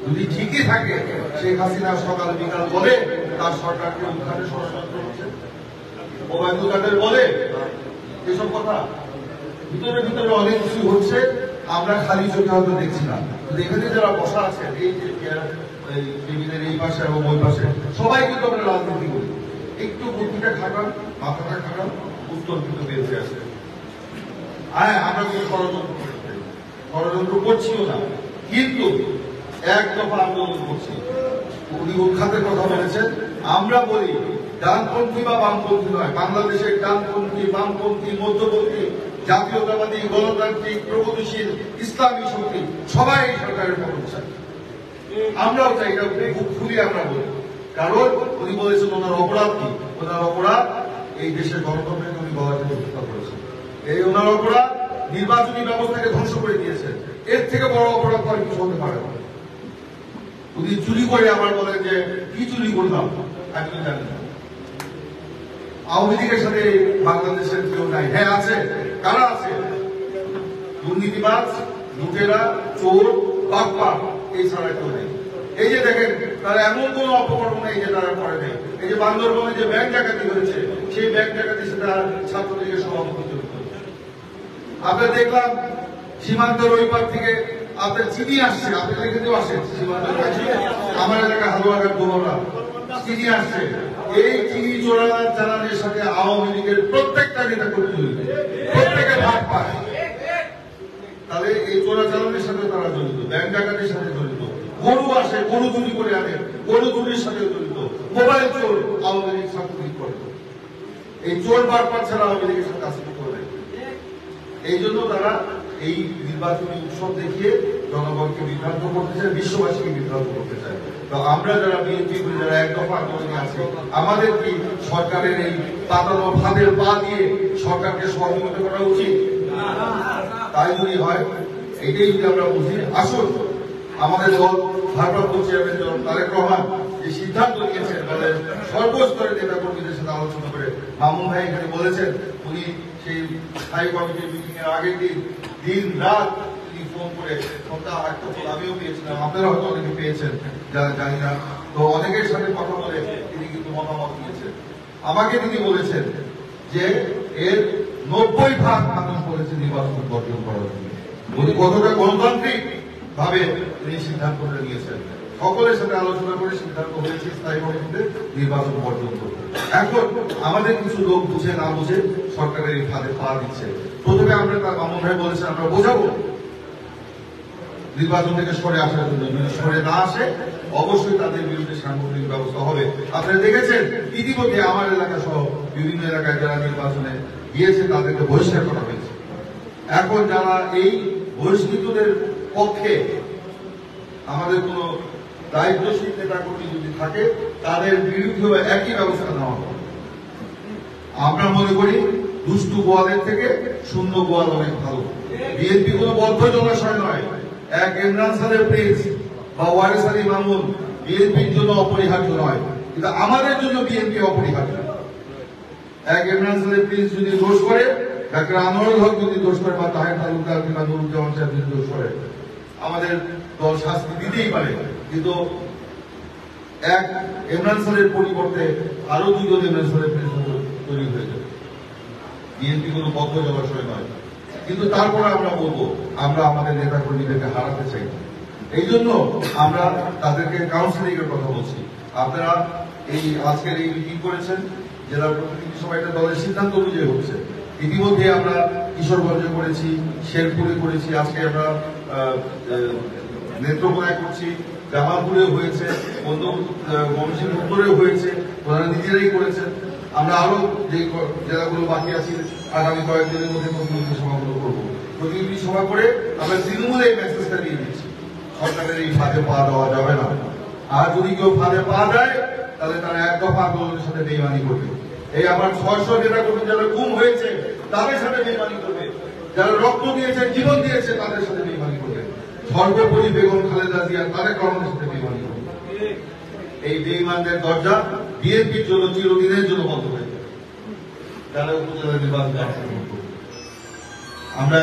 যদি ঠিকই থাকে, শেখ হাসিনা সকাল বিকাল বলে তার সরকারকে উদ্ধারের ষড়যন্ত্র হচ্ছে, ওবায়দুল কাদের বলে এসব কথা, ভিতরে ভিতরে অনেক কিছু হচ্ছে। আমরা খালি চোখে হয়তো দেখছি না, এখানে যারা বসা আছেন এই যে টেবিলের এই পাশে এবং ওই পাশে সবাই কিন্তু আমরা রাজনীতি করি। একটু বুদ্ধিটা খাটান, মাথাটা খাটান, উত্তর কিন্তু বেরিয়ে আসে। আমরা কোনো ষড়যন্ত্র করছিও না, কিন্তু এক দফা আন্দোলন করছি। উনি উৎখাতের কথা বলেছেন, আমরা বলি ডানপন্থী বা বামপন্থী নয়, বাংলাদেশের ডানপন্থী, বামপন্থী, মধ্যপন্থী, জাতীয়তাবাদী, গণতান্ত্রিক, প্রগতিশীল, ইসলামী শক্তি সবাই এই সরকারের পতন চায়। আমরাও চাই, এটা খুব খুবই আমরা বলি। কারণ উনি বলেছেন ওনার অপরাধ কি? ওনার অপরাধ এই দেশের গণতন্ত্রকে উনি গলাতে হত্যা করেছেন। এই ওনার অপরাধ নির্বাচনী ব্যবস্থাকে ধ্বংস করে দিয়েছেন। এর থেকে বড় অপরাধ করে কিছু হতে পারে না। উনি চুরি করে আবার বলেন যে কি চুরি করলাম, আমি তো জানি না। আওয়ামী লীগের সাথে বাংলাদেশের কেউ নাই। হ্যাঁ আছে, কারা আছে? দুর্নীতিবাজ, লুটেরা, চোর, বাটপার, এই ছাড়া কেউ নেই। এই যে দেখেন, তারা এমন কোন অপকর্ম নেই যে তারা করে নেই। এই যে বান্দরবনে যে ব্যাংক ডাকাতি হয়েছে, সেই ব্যাংক ডাকাতি সেটা ছাত্রলীগের সভাপতি জড়িত। আমরা দেখলাম সীমান্তের ওই পার থেকে আপনার চিনি আসছে, আপনাদের এখানেও আসে সীমান্তের কাছে। আমার এলাকা হালুয়াঘাট, গোবরা চিঠি আসছে, এই চিঠি চালানের সাথে আওয়ামী লীগের প্রত্যেকটা নেতা কর্মী জড়িত, প্রত্যেকে ভাগ পায়। তাহলে এই চোরাচালানের সাথে তারা জড়িত, ব্যাংক ডাকাতির সাথে জড়িত, গরু আসে, গরু চুরি করে আনে, গরু চুরির সাথে জড়িত, মোবাইল চোর আওয়ামী লীগ ছাত্রলীগ করে। এই চোর বারবার ছাড়া আওয়ামী লীগের সাথে কাজ করতে হবে। এই জন্য তারা এই নির্বাচনী উৎসব দেখিয়ে জনগণকে বিভ্রান্ত করতে চায়, বিশ্ববাসীকে বিভ্রান্ত করতে চায়। তো আমরা যারা বিএনপি করি, যারা এক দফা আন্দোলনে আছি, আমাদের কি সরকারের এই পাতানো ফাঁদের পা দিয়ে সরকারকে সহযোগিতা করা উচিত? তাই যদি হয়, এটাই যদি আমরা বুঝি, আসুন আমাদের দল ভারপ্রাপ্ত চেয়ারম্যান জনাব তারেক রহমান যে সিদ্ধান্ত নিয়েছেন, মানে সর্বস্তরের নেতা কর্মীদের সাথে আলোচনা করে, মামুন ভাই এখানে বলেছেন উনি সেই স্থায়ী কমিটির মিটিং এর আগের দিন রাত তিনি ফোন করে, ফোনটা একটা ফোন আমিও পেয়েছিলাম, আপনারা হয়তো অনেকে পেয়েছেন, জানি না, তো অনেকের সাথে কথা বলে তিনি কিন্তু মতামত দিয়েছেন। আমাকে তিনি বলেছেন যে এর 90% মানুষ বলেছে নির্বাচন বর্জন করার জন্য। উনি কতটা গণতান্ত্রিক ভাবে তিনি সিদ্ধান্তটা নিয়েছেন, সকলের সাথে আলোচনা করে সিদ্ধান্ত হয়েছে স্থায়ী কমিটিতে নির্বাচন বর্জন করতে। এখন আমাদের কিছু লোক বুঝে না বুঝে সরকারের এই ফাঁদে পা দিচ্ছে। প্রথমে আমরা তার মামুন ভাই বলেছেন আমরা বোঝাবো নির্বাচন থেকে সরে আসার জন্য, যদি সরে না আসে অবশ্যই তাদের বিরুদ্ধে সাংগঠনিক ব্যবস্থা হবে। আপনারা দেখেছেন ইতিমধ্যে আমার এলাকা সহ বিভিন্ন এলাকায় যারা নির্বাচনে গিয়েছে তাদেরকে বহিষ্কার করা হয়েছে। এখন যারা এই বহিষ্কৃতদের পক্ষে আমাদের কোন দায়িত্বশীল নেতা কর্মী যদি থাকে, তাদের বিরুদ্ধে একই ব্যবস্থা নেওয়া হবে। আমরা মনে করি দুষ্টু গোয়ালের থেকে শূন্য গোয়াল অনেক ভালো। বিএনপি কোন বদ্ধ জলাশয় নয়। এক ইমরান সালের প্রিন্স বা ওয়ারিস আলী মামুন বিএনপির জন্য অপরিহার্য নয়, কিন্তু আমাদের জন্য বিএনপি অপরিহার্য। এক ইমরান সালের প্রিন্স যদি দোষ করে, ডাক্তার আনোয়ারুল হক যদি দোষ করে, বা তাহের তালুকদার কিংবা নুরুজ্জামান সাহেব যদি দোষ করে, আমাদের দল শাস্তি দিতেই পারে। কিন্তু এক ইমরান সালের পরিবর্তে আরো দুজন ইমরান সালের প্রিন্স তৈরি হয়ে যাবে। বিএনপি কোনো বদ্ধ জলাশয় নয়, কিন্তু তারপরে আমরা বলবো আমরা আমাদের নেতা কর্মীদেরকে হারাতে চাই না। এই জন্য আমরা তাদেরকে কাউন্সিলিং এর কথা বলছি। আপনারা এই আজকের এই মিটিং করেছেন, জেলার প্রতিনিধি সভাটা দলের সিদ্ধান্ত অনুযায়ী হচ্ছে। ইতিমধ্যে আমরা কিশোরগঞ্জে করেছি, শেরপুরে করেছি, আজকে আমরা নেত্রকোনায় করছি, জামালপুরে হয়েছে, ময়মনসিংহ উত্তরেও হয়েছে, ওনারা নিজেরাই করেছেন। আমরা আরো যে জেলাগুলো বাকি আছে আগামী কয়েকদিনের মধ্যে প্রতিনিধি সভাগুলো করবো। প্রতিনিধি সভা করে আমরা তৃণমূলে এই মেসেজটা দিয়ে দিচ্ছি, সরকারের এই ফাঁদে পা দেওয়া যাবে না। আর যদি কেউ ফাঁদে পা দেয় তাহলে তারা এক দফা আন্দোলনের সাথে বেইমানি করবে। এই আমার 600 নেতা কর্মী যারা গুম হয়েছে তাদের সাথে বেইমানি করবে, যারা রক্ত দিয়েছে, জীবন দিয়েছে, তাদের সাথে বেইমানি করবে, সর্বোপরি বেগম খালেদা জিয়া তারেক রহমানের সাথে বেইমানি করবে। এই বেইমানদের দরজা বিএনপির জন্য চিরদিনের জন্য বন্ধ হয়ে যাবে। যারা উপজেলা নির্বাচন আমরা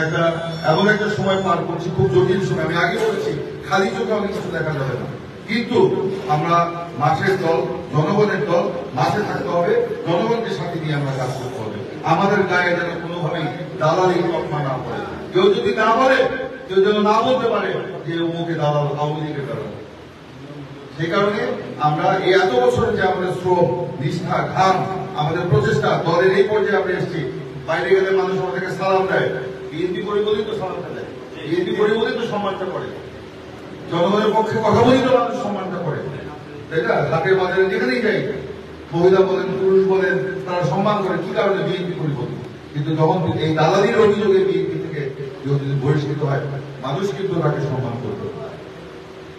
এমন একটা সময় পার করছি, খুব জটিল সময়। আমি আগে বলেছি খালি চোখে অনেক কিছু দেখা যাবে না, কিন্তু আমরা মাঠের দল, জনগণের দল, মাঠে থাকতে হবে, জনগণকে সাথে নিয়ে আমরা কাজ করতে হবে। আমাদের গায়ে যেন কোনোভাবেই দালালি তকমা না পড়ে। কেউ যদি না বলে, কেউ যেন না বলতে পারে যে অমুকে দালাল, আওয়ামী লীগের দালাল। সেই কারণে আমরা এই এত বছর যে আমাদের শ্রম, নিষ্ঠা, ঘাম, আমাদের প্রচেষ্টা, দলের এই পর্যায়ে আমরা এসেছি। বাইরে গেলে মানুষ আমাদেরকে সালাম দেয়, বিএনপি করি বলেই তো সালামটা দেয়, বিএনপি করি বলেই তো সম্মানটা করে, জনগণের পক্ষে কথা বলেই তো মানুষ সম্মানটা করে, তাই না? ঘাটের বাজারে যেখানেই যাই, মহিলা বলেন, পুরুষ বলেন, তারা সম্মান করে। কি কারণে? বিএনপি করি বলে। কিন্তু যখন এই দালালির অভিযোগে বিএনপি থেকে যদি বহিষ্কৃত হয়, মানুষ কিন্তু তাকে সম্মান করবে।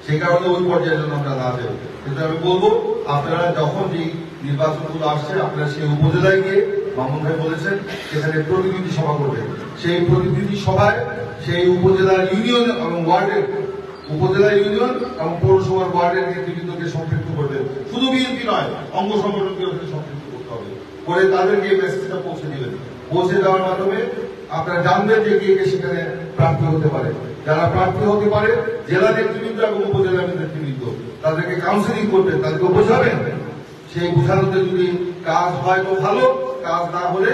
সেই কারণে ওই পর্যায়ে যেন আমরা না যাই। কিন্তু আমি বলবো আপনারা যখন এই নির্বাচনগুলো আসছে, আপনারা সেই উপজেলায় গিয়ে, মামুন ভাই বলেছেন সেখানে প্রতিনিধি সভা করবেন। সেই প্রতিনিধি সভায় সেই উপজেলার ইউনিয়ন এবং ওয়ার্ডের, উপজেলা ইউনিয়ন এবং পৌরসভার ওয়ার্ডের নেতৃবৃন্দকে সম্পৃক্ত করবেন। শুধু বিএনপি নয়, অঙ্গ সংগঠনকে সম্পৃক্ত করতে হবে, করে তাদেরকে এই মেসেজটা পৌঁছে দিবেন। পৌঁছে দেওয়ার মাধ্যমে আপনারা জানবেন যে কে কে সেখানে প্রার্থী হতে পারে। যারা প্রার্থী হতে পারে, জেলা নেতৃবৃন্দ এবং উপজেলা নেতৃবৃন্দ তাদেরকে কাউন্সিলিং করবেন, তাদেরকে বোঝাবেন। সেই বোঝানোতে যদি কাজ হয় তো ভালো, কাজ না হলে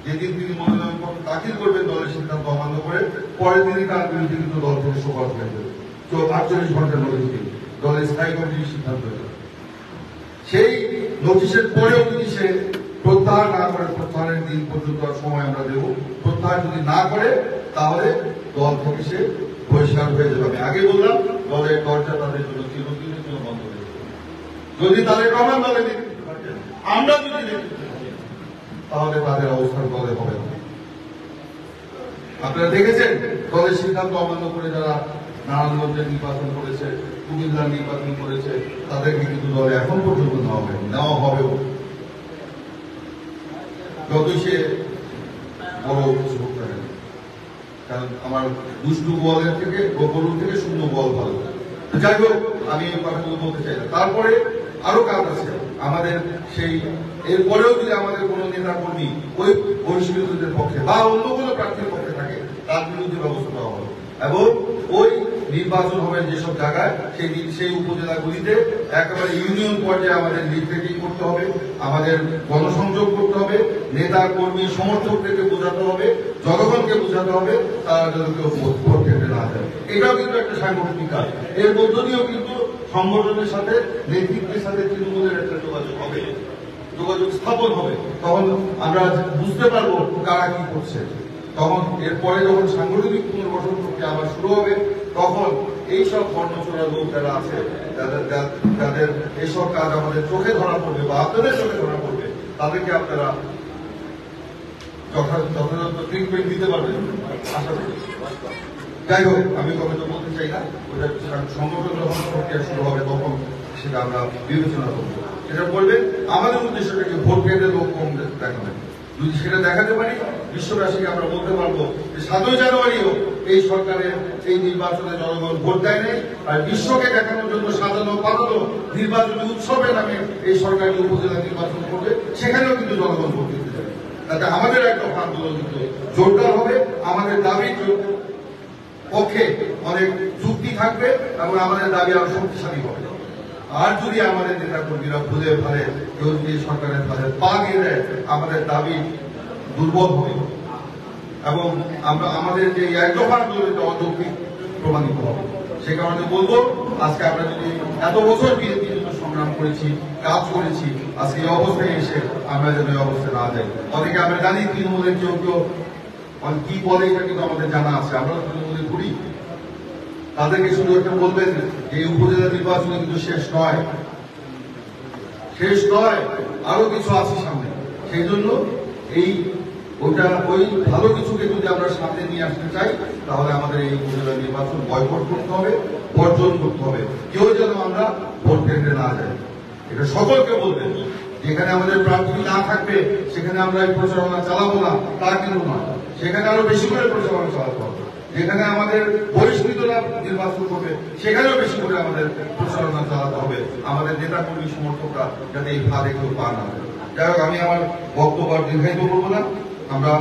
যেদিন তিনি মনোনয়নপত্র দাখিল করবেন দলের সিদ্ধান্ত অমান্য করে, পরের দিনই তার বিরুদ্ধে কিন্তু দল থেকে শোকজ হয়ে যাবে। 48 ঘন্টার মধ্যে দলের স্থায়ী কমিটির সিদ্ধান্ত হয়ে যাবে। সেই নোটিশের পরেও যদি সে প্রত্যাহার না করে, প্রত্যাহারের দিন পর্যন্ত সময় আমরা দেব, প্রত্যাহার যদি না করে তাহলে দল থেকে সে বহিষ্কার হয়ে যাবে। আমি আগে বললাম দলের দরজা তাদের জন্য চিরদিনের জন্য বন্ধ হয়ে যাবে। যদি তাদের রহমান দলে নেতৃত্ব থাকে, আমরা যদি নেতৃত্ব থাকি, তাহলে তাদের অবস্থান দলে হবে না। আপনারা দেখেছেন দলের সিদ্ধান্ত অমান্য করে যারা নারায়ণগঞ্জে নির্বাচন করেছে, কুমিল্লার নির্বাচন করেছে, তাদেরকে কিন্তু দলে এখন পর্যন্ত নেওয়া হয়নি, নেওয়া হবেও। যতই সে বড় কিছু হোক না কেন, কারণ আমার দুষ্টু বলের থেকে গরু থেকে শূন্য বল ভালো। যাই হোক, আমি এই কথাগুলো বলতে চাই না। তারপরে আরো কাজ আছে আমাদের, সেই এরপরেও যদি আমাদের কোনো নেতা কর্মী ওই বহিষ্কৃতদের পক্ষে বা অন্য কোনো প্রার্থীর পক্ষে থাকে, তার বিরুদ্ধে ব্যবস্থা নেওয়া হবে। এবং ওই নির্বাচন হবে যেসব জায়গায়, সেই উপজেলাগুলিতে একেবারে ইউনিয়ন পর্যায়ে আমাদের লিডটেকিং করতে হবে, আমাদের গণসংযোগ করতে হবে, নেতা কর্মী সমর্থকদেরকে বোঝাতে হবে, জনগণকে বোঝাতে হবে, তারা যেন কেউ ভোট কেন্দ্রে না যায়। এটাও কিন্তু একটা সাংগঠনিক কাজ। এর মধ্য দিয়েও কিন্তু সংগঠনের সাথে, নেতৃত্বের সাথে তৃণমূলের একটা যোগাযোগ হবে, যোগাযোগ স্থাপন হবে। তখন আমরা বুঝতে পারবো কারা কি করছে। তখন এরপরে যখন সাংগঠনিক পুনর্গঠন প্রক্রিয়া আবার শুরু হবে, তখন এইসব কর্মচোরা লোক যারা আছে, যাদের এইসব কাজ আমাদের চোখে ধরা পড়বে বা আপনাদের চোখে ধরা পড়বে, তাদেরকে আপনারা যথাযথ ট্রিটমেন্ট দিতে পারবেন আশা করি। যাই হোক, আমি কথা বলতে চাই না। ওটা সংগঠন যখন প্রক্রিয়া শুরু হবে তখন সেটা আমরা বিবেচনা করবো। সেটা বলবেন আমাদের উদ্দেশ্যটাকে ভোট কেন্দ্রে লোক কম দেখাবেন। যদি সেটা দেখাতে পারি, বিশ্ববাসীকে আমরা বলতে পারবো যে 7ই জানুয়ারিও এই সরকারের এই নির্বাচনে জনগণ ভোট দেয় নাই, আর বিশ্বকে দেখানোর জন্য সাজানো পাতানো নির্বাচনী উৎসবের নামে এই সরকারি উপজেলা নির্বাচন করবে, সেখানেও কিন্তু জনগণ ভোট দিতে যাবে। তাতে আমাদের একটা আন্দোলন কিন্তু জোরদার হবে, আমাদের দাবির পক্ষে অনেক যুক্তি থাকবে এবং আমাদের দাবি আরো শক্তিশালী হবে। আর যদি আমাদের নেতা কর্মীরা ভুলে ভালে কেউ যদি সরকারের কাছে পা দিয়ে দেয়, আমাদের দাবি দুর্বল হবে এবং আমরা আমাদের যে এক দফা আন্দোলনটা অযৌক্তিক প্রমাণিত হবে। সে কারণে বলবো, আজকে আমরা যদি এত বছর বিএনপির জন্য সংগ্রাম করেছি, কাজ করেছি, আজকে এই অবস্থায় এসে আমরা যেন এই অবস্থায় না যাই। অনেকে আমরা জানি তৃণমূলের কেউ কেউ কি বলে, এটা কিন্তু আমাদের জানা আছে। আমরা তৃণমূলে ঘুরি, তাদেরকে শুধু একটা বলবেন এই উপজেলা নির্বাচনে কিন্তু শেষ নয়, শেষ নয়, আরো কিছু আছে সামনে। সেই জন্য ওই ভালো কিছুকে যদি আমরা সামনে নিয়ে আসতে চাই, তাহলে আমাদের এই উপজেলা নির্বাচন বয়কট করতে হবে, বর্জন করতে হবে। কেউ যেন আমরা ভোট কেন্দ্রে না যাই, এটা সকলকে বলবেন। যেখানে আমাদের প্রার্থী না থাকবে সেখানে আমরা এই প্রচারণা চালাবো না, তা কিন্তু নয়। সেখানে আরো বেশি করে প্রচারণা চালাতে হবে। যেখানে আমাদের বহিষ্কৃতরা নির্বাচন করবে সেখানেও বেশি করে আমাদের প্রচারণা চালাতে হবে, আমাদের নেতা কর্মী সমর্থকরা যাতে এই ফাঁদে কেউ পা না হয়। যাই হোক, আমি আমার বক্তব্য দীর্ঘায়িত করবো না। আমরা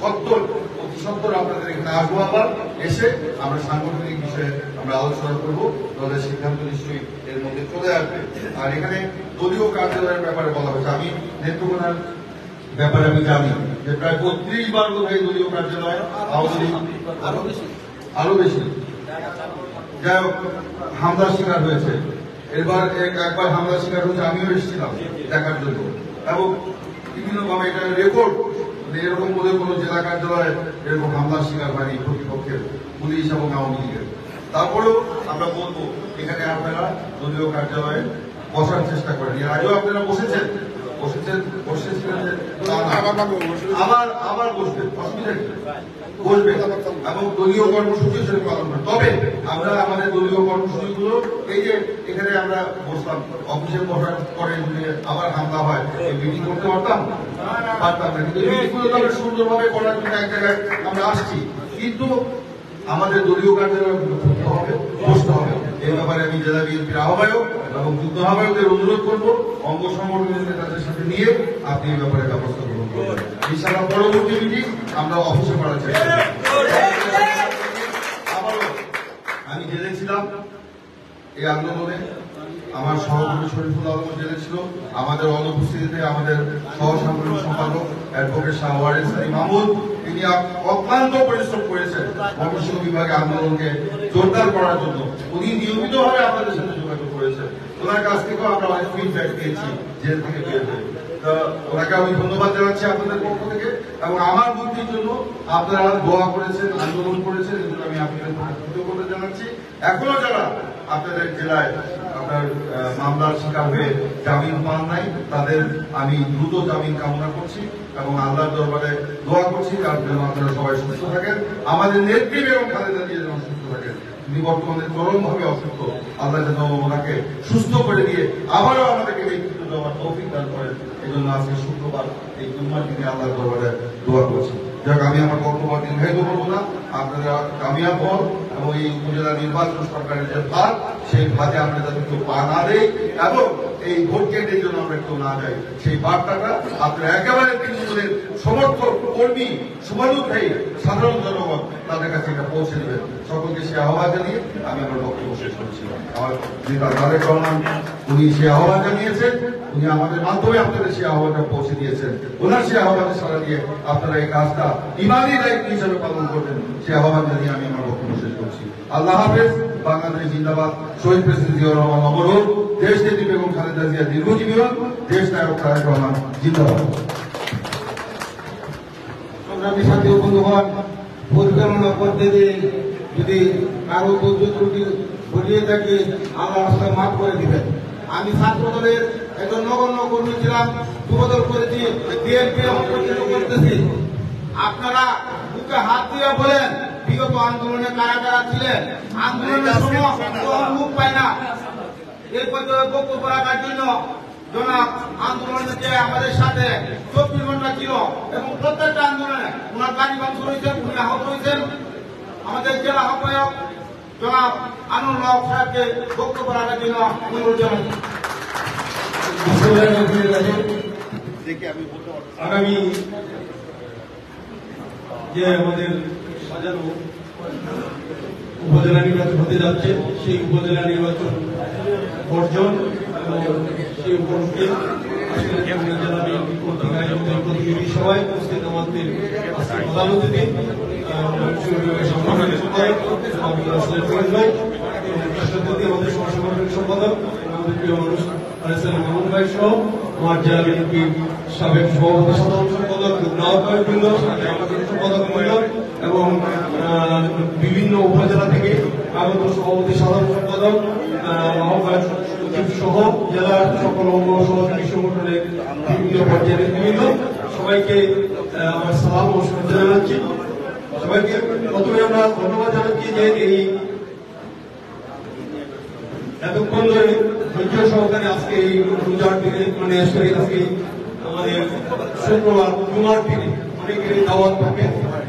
অতি সত্তর আপনাদের এখানে আসবো, আবার এসে আমরা সাংগঠনিক বিষয়ে আমরা আলোচনা করবো। দলের সিদ্ধান্ত নিশ্চয়ই এর মধ্যে চলে আসবে। আর এখানে দলীয় কার্যালয়ের ব্যাপারে বলা হয়েছে, আমি নেত্রকোনার ব্যাপারে আমি জানি যে প্রায় 32 বার বোধহয় দলীয় কার্যালয় আরো বেশি, যাই হোক, হামলার শিকার হয়েছে। একবার হামলার শিকার হয়েছে, আমিও এসেছিলাম দেখার জন্য। এবং বিভিন্নভাবে এটা রেকর্ড, এরকম বলে কোনো জেলা কার্যালয়ে এরকম হামলার শিকার হয়নি প্রতিপক্ষের, পুলিশ এবং আওয়ামী লীগের। তারপরেও আমরা বলবো, এখানে আপনারা দলীয় কার্যালয়ে বসার চেষ্টা করেন। এর আগেও আপনারা বসেছিলেন আবার বসবেন, অসুবিধা নেই, বসবেন এবং দলীয় কর্মসূচি হিসেবে পালন করেন। তবে আমরা আমাদের দলীয় কর্মসূচিগুলো, এই যে এখানে আমরা বসলাম, অফিসে বসার পরে যদি আবার হামলা হয়, মিটিং করতে পারতাম না। কিন্তু মিটিংগুলো আমরা সুন্দরভাবে করার জন্য এক জায়গায় আমরা আসছি, কিন্তু আমাদের দলীয় কার্যালয় করতে হবে, বসতে হবে। এই ব্যাপারে আমি জেলা বিএনপির আহ্বায়ক এবং যুগ্ম আহ্বায়কদের অনুরোধ করবো, অঙ্গ সংগঠনের নেতাদের সাথে নিয়ে আপনি এই ব্যাপারে ব্যবস্থা গ্রহণ করবেন। ইনশাআল্লাহ পরবর্তী মিটিং আমরা অফিসে করার চেষ্টা করব। আবারও আমি জেলে ছিলাম এই আন্দোলনে, আমার সহকর্মী শরীফুল আলম জেলে ছিল। আমাদের অনুপস্থিতিতে আমাদের সহ সাংগঠনিক সম্পাদক অ্যাডভোকেট শাহ ওয়ারেস আলী মাহমুদ, তিনি অক্লান্ত পরিশ্রম করেছেন ময়মনসিংহ বিভাগে আন্দোলনকে জোরদার করার জন্য। উনি নিয়মিতভাবে আপনাদের সাথে যোগাযোগ করেছেন। ওনার কাছ থেকেও আমরা অনেক ফিডব্যাক পেয়েছি জেল থেকে বের হয়ে। তো ওনাকে আমি ধন্যবাদ জানাচ্ছি আপনাদের পক্ষ থেকে, এবং আমার মুক্তির জন্য আপনারা দোয়া করেছেন, আন্দোলন করেছেন, এজন্য আমি আপনাদের কৃতজ্ঞতা জানাচ্ছি। এখনো যারা আপনাদের জেলায় আপনার মামলার শিকার হয়ে জামিন পান নাই, তাদের আমি দ্রুত জামিন কামনা করছি এবং আল্লাহর দরবারে দোয়া করছি তার জন্য আপনারা সবাই সুস্থ থাকেন। আমাদের নেত্রী বেগম খালেদা জিয়া যেন সুস্থ থাকেন, তিনি বর্তমানে চরমভাবে অসুস্থ। আল্লাহ যেন ওনাকে সুস্থ করে দিয়ে আবারও আমাদেরকে নেতৃত্ব দেওয়ার তৌফিক দান করেন। এই জন্য আজকে শুক্রবার এই জুম্মার দিনে আল্লাহর দরবারে দোয়া করছি। যাক, আমি আমার বক্তব্য দীর্ঘায়িত করবো না, আপনারা কামিয়াব হন এবং এই উপজেলা নির্বাচন সরকারের যে ভাগ, সেই ভাগে আমরা যাতে কেউ পা না দেই এবং এই ভোট কেন্দ্রের জন্য আমরা কেউ না যাই, সেই বার্তাটা আপনারা একেবারে তৃণমূলের সমর্থক, কর্মী, শুভানুধ্যায়ী সাধারণ জনগণ তাদের কাছে এটা পৌঁছে দেবেন। সকলকে সে আহ্বান জানিয়ে আমি আমার বক্তব্য শেষ করছি। আমার নেতা তারেক রহমান উনি সে আহ্বান জানিয়েছেন, উনি আমাদের মাধ্যমে আপনাদের সে আহ্বানটা পৌঁছে দিয়েছেন। ওনার সে আহ্বানে সাড়া দিয়ে আপনারা এই কাজটা ইমানি দায়িত্ব হিসেবে পালন করবেন, সে আহ্বান জানিয়ে আমি আমার বক্তব্য শেষ করছি। আল্লাহ হাফেজ। বাংলাদেশ জিন্দাবাদ। শহীদ প্রেসিডেন্ট জিয়াউর রহমান অমর হোক। দেশ নেত্রী বেগম খালেদা জিয়া দীর্ঘজীবী হন। দেশ নায়ক তারেক রহমান জিন্দাবাদ। সংগ্রামী সাথী ও বন্ধুগণ, পরিচালনা করতে গিয়ে যদি কারো ত্রুটি ঘটিয়ে থাকে আল্লাহ রাস্তায় মাফ করে দিবেন। আমি ছাত্র দলের একজন নগণ্য কর্মী ছিলাম, যুবদল করেছি, বিএনপি করতেছি। আপনারা বুকে হাত দিয়ে বলেন বিগত আন্দোলনে কারা কারা ছিলেন, আন্দোলনের সময় মুখ পায় না। এই পর্যন্ত বক্তব্য রাখার জন্য জনাব আন্দোলনে যে আমাদের সাথে 24 ঘন্টা ছিল এবং প্রত্যেকটা আন্দোলনে ওনার গাড়ি ভাঙচুর হয়েছে, উনি আহত হয়েছেন। আমাদের জেলা আহ্বায়ক জনাব আনুল্লাহ সাহেবকে বক্তব্য রাখার জন্য অনুরোধ জানাচ্ছি। আগামী যে আমাদের সাজানো উপজেলা নির্বাচন হতে যাচ্ছে, সেই উপজেলা নির্বাচন বর্জন এবং সেই উপলক্ষে জেলা বিএনপি কর্তৃক আয়োজিত প্রতিনিধি সভায় উপস্থিত আমাদের প্রধান অতিথি আমাদের সহসংগঠন সম্পাদক আমাদের প্রিয় মানুষ মামুন ভাই সহ আমার জেলা বিএনপির সাবেক সভাপতি সাধারণ সম্পাদক, আহ্বায়কবৃন্দ, সম্পাদক মহিলা এবং বিভিন্ন উপজেলা থেকে আগত সভাপতি সাধারণ সম্পাদক, আহ্বায়ক সহ জেলার সকল অঙ্গ সহযোগী সংগঠনের বিভিন্ন পর্যায়ের নেতৃবৃন্দ, সবাইকে আমার সালাম ও শুভেচ্ছা জানাচ্ছি। সবাইকে প্রথমে আমরা ধন্যবাদ জানাচ্ছি যে এই এতক্ষণ ধরে ধৈর্য সহকারে আজকে এই রোজার দিনে মানে আজকে আমাদের শুক্রবার জুমার দিনে অনেকেরই দাওয়াত থাকে,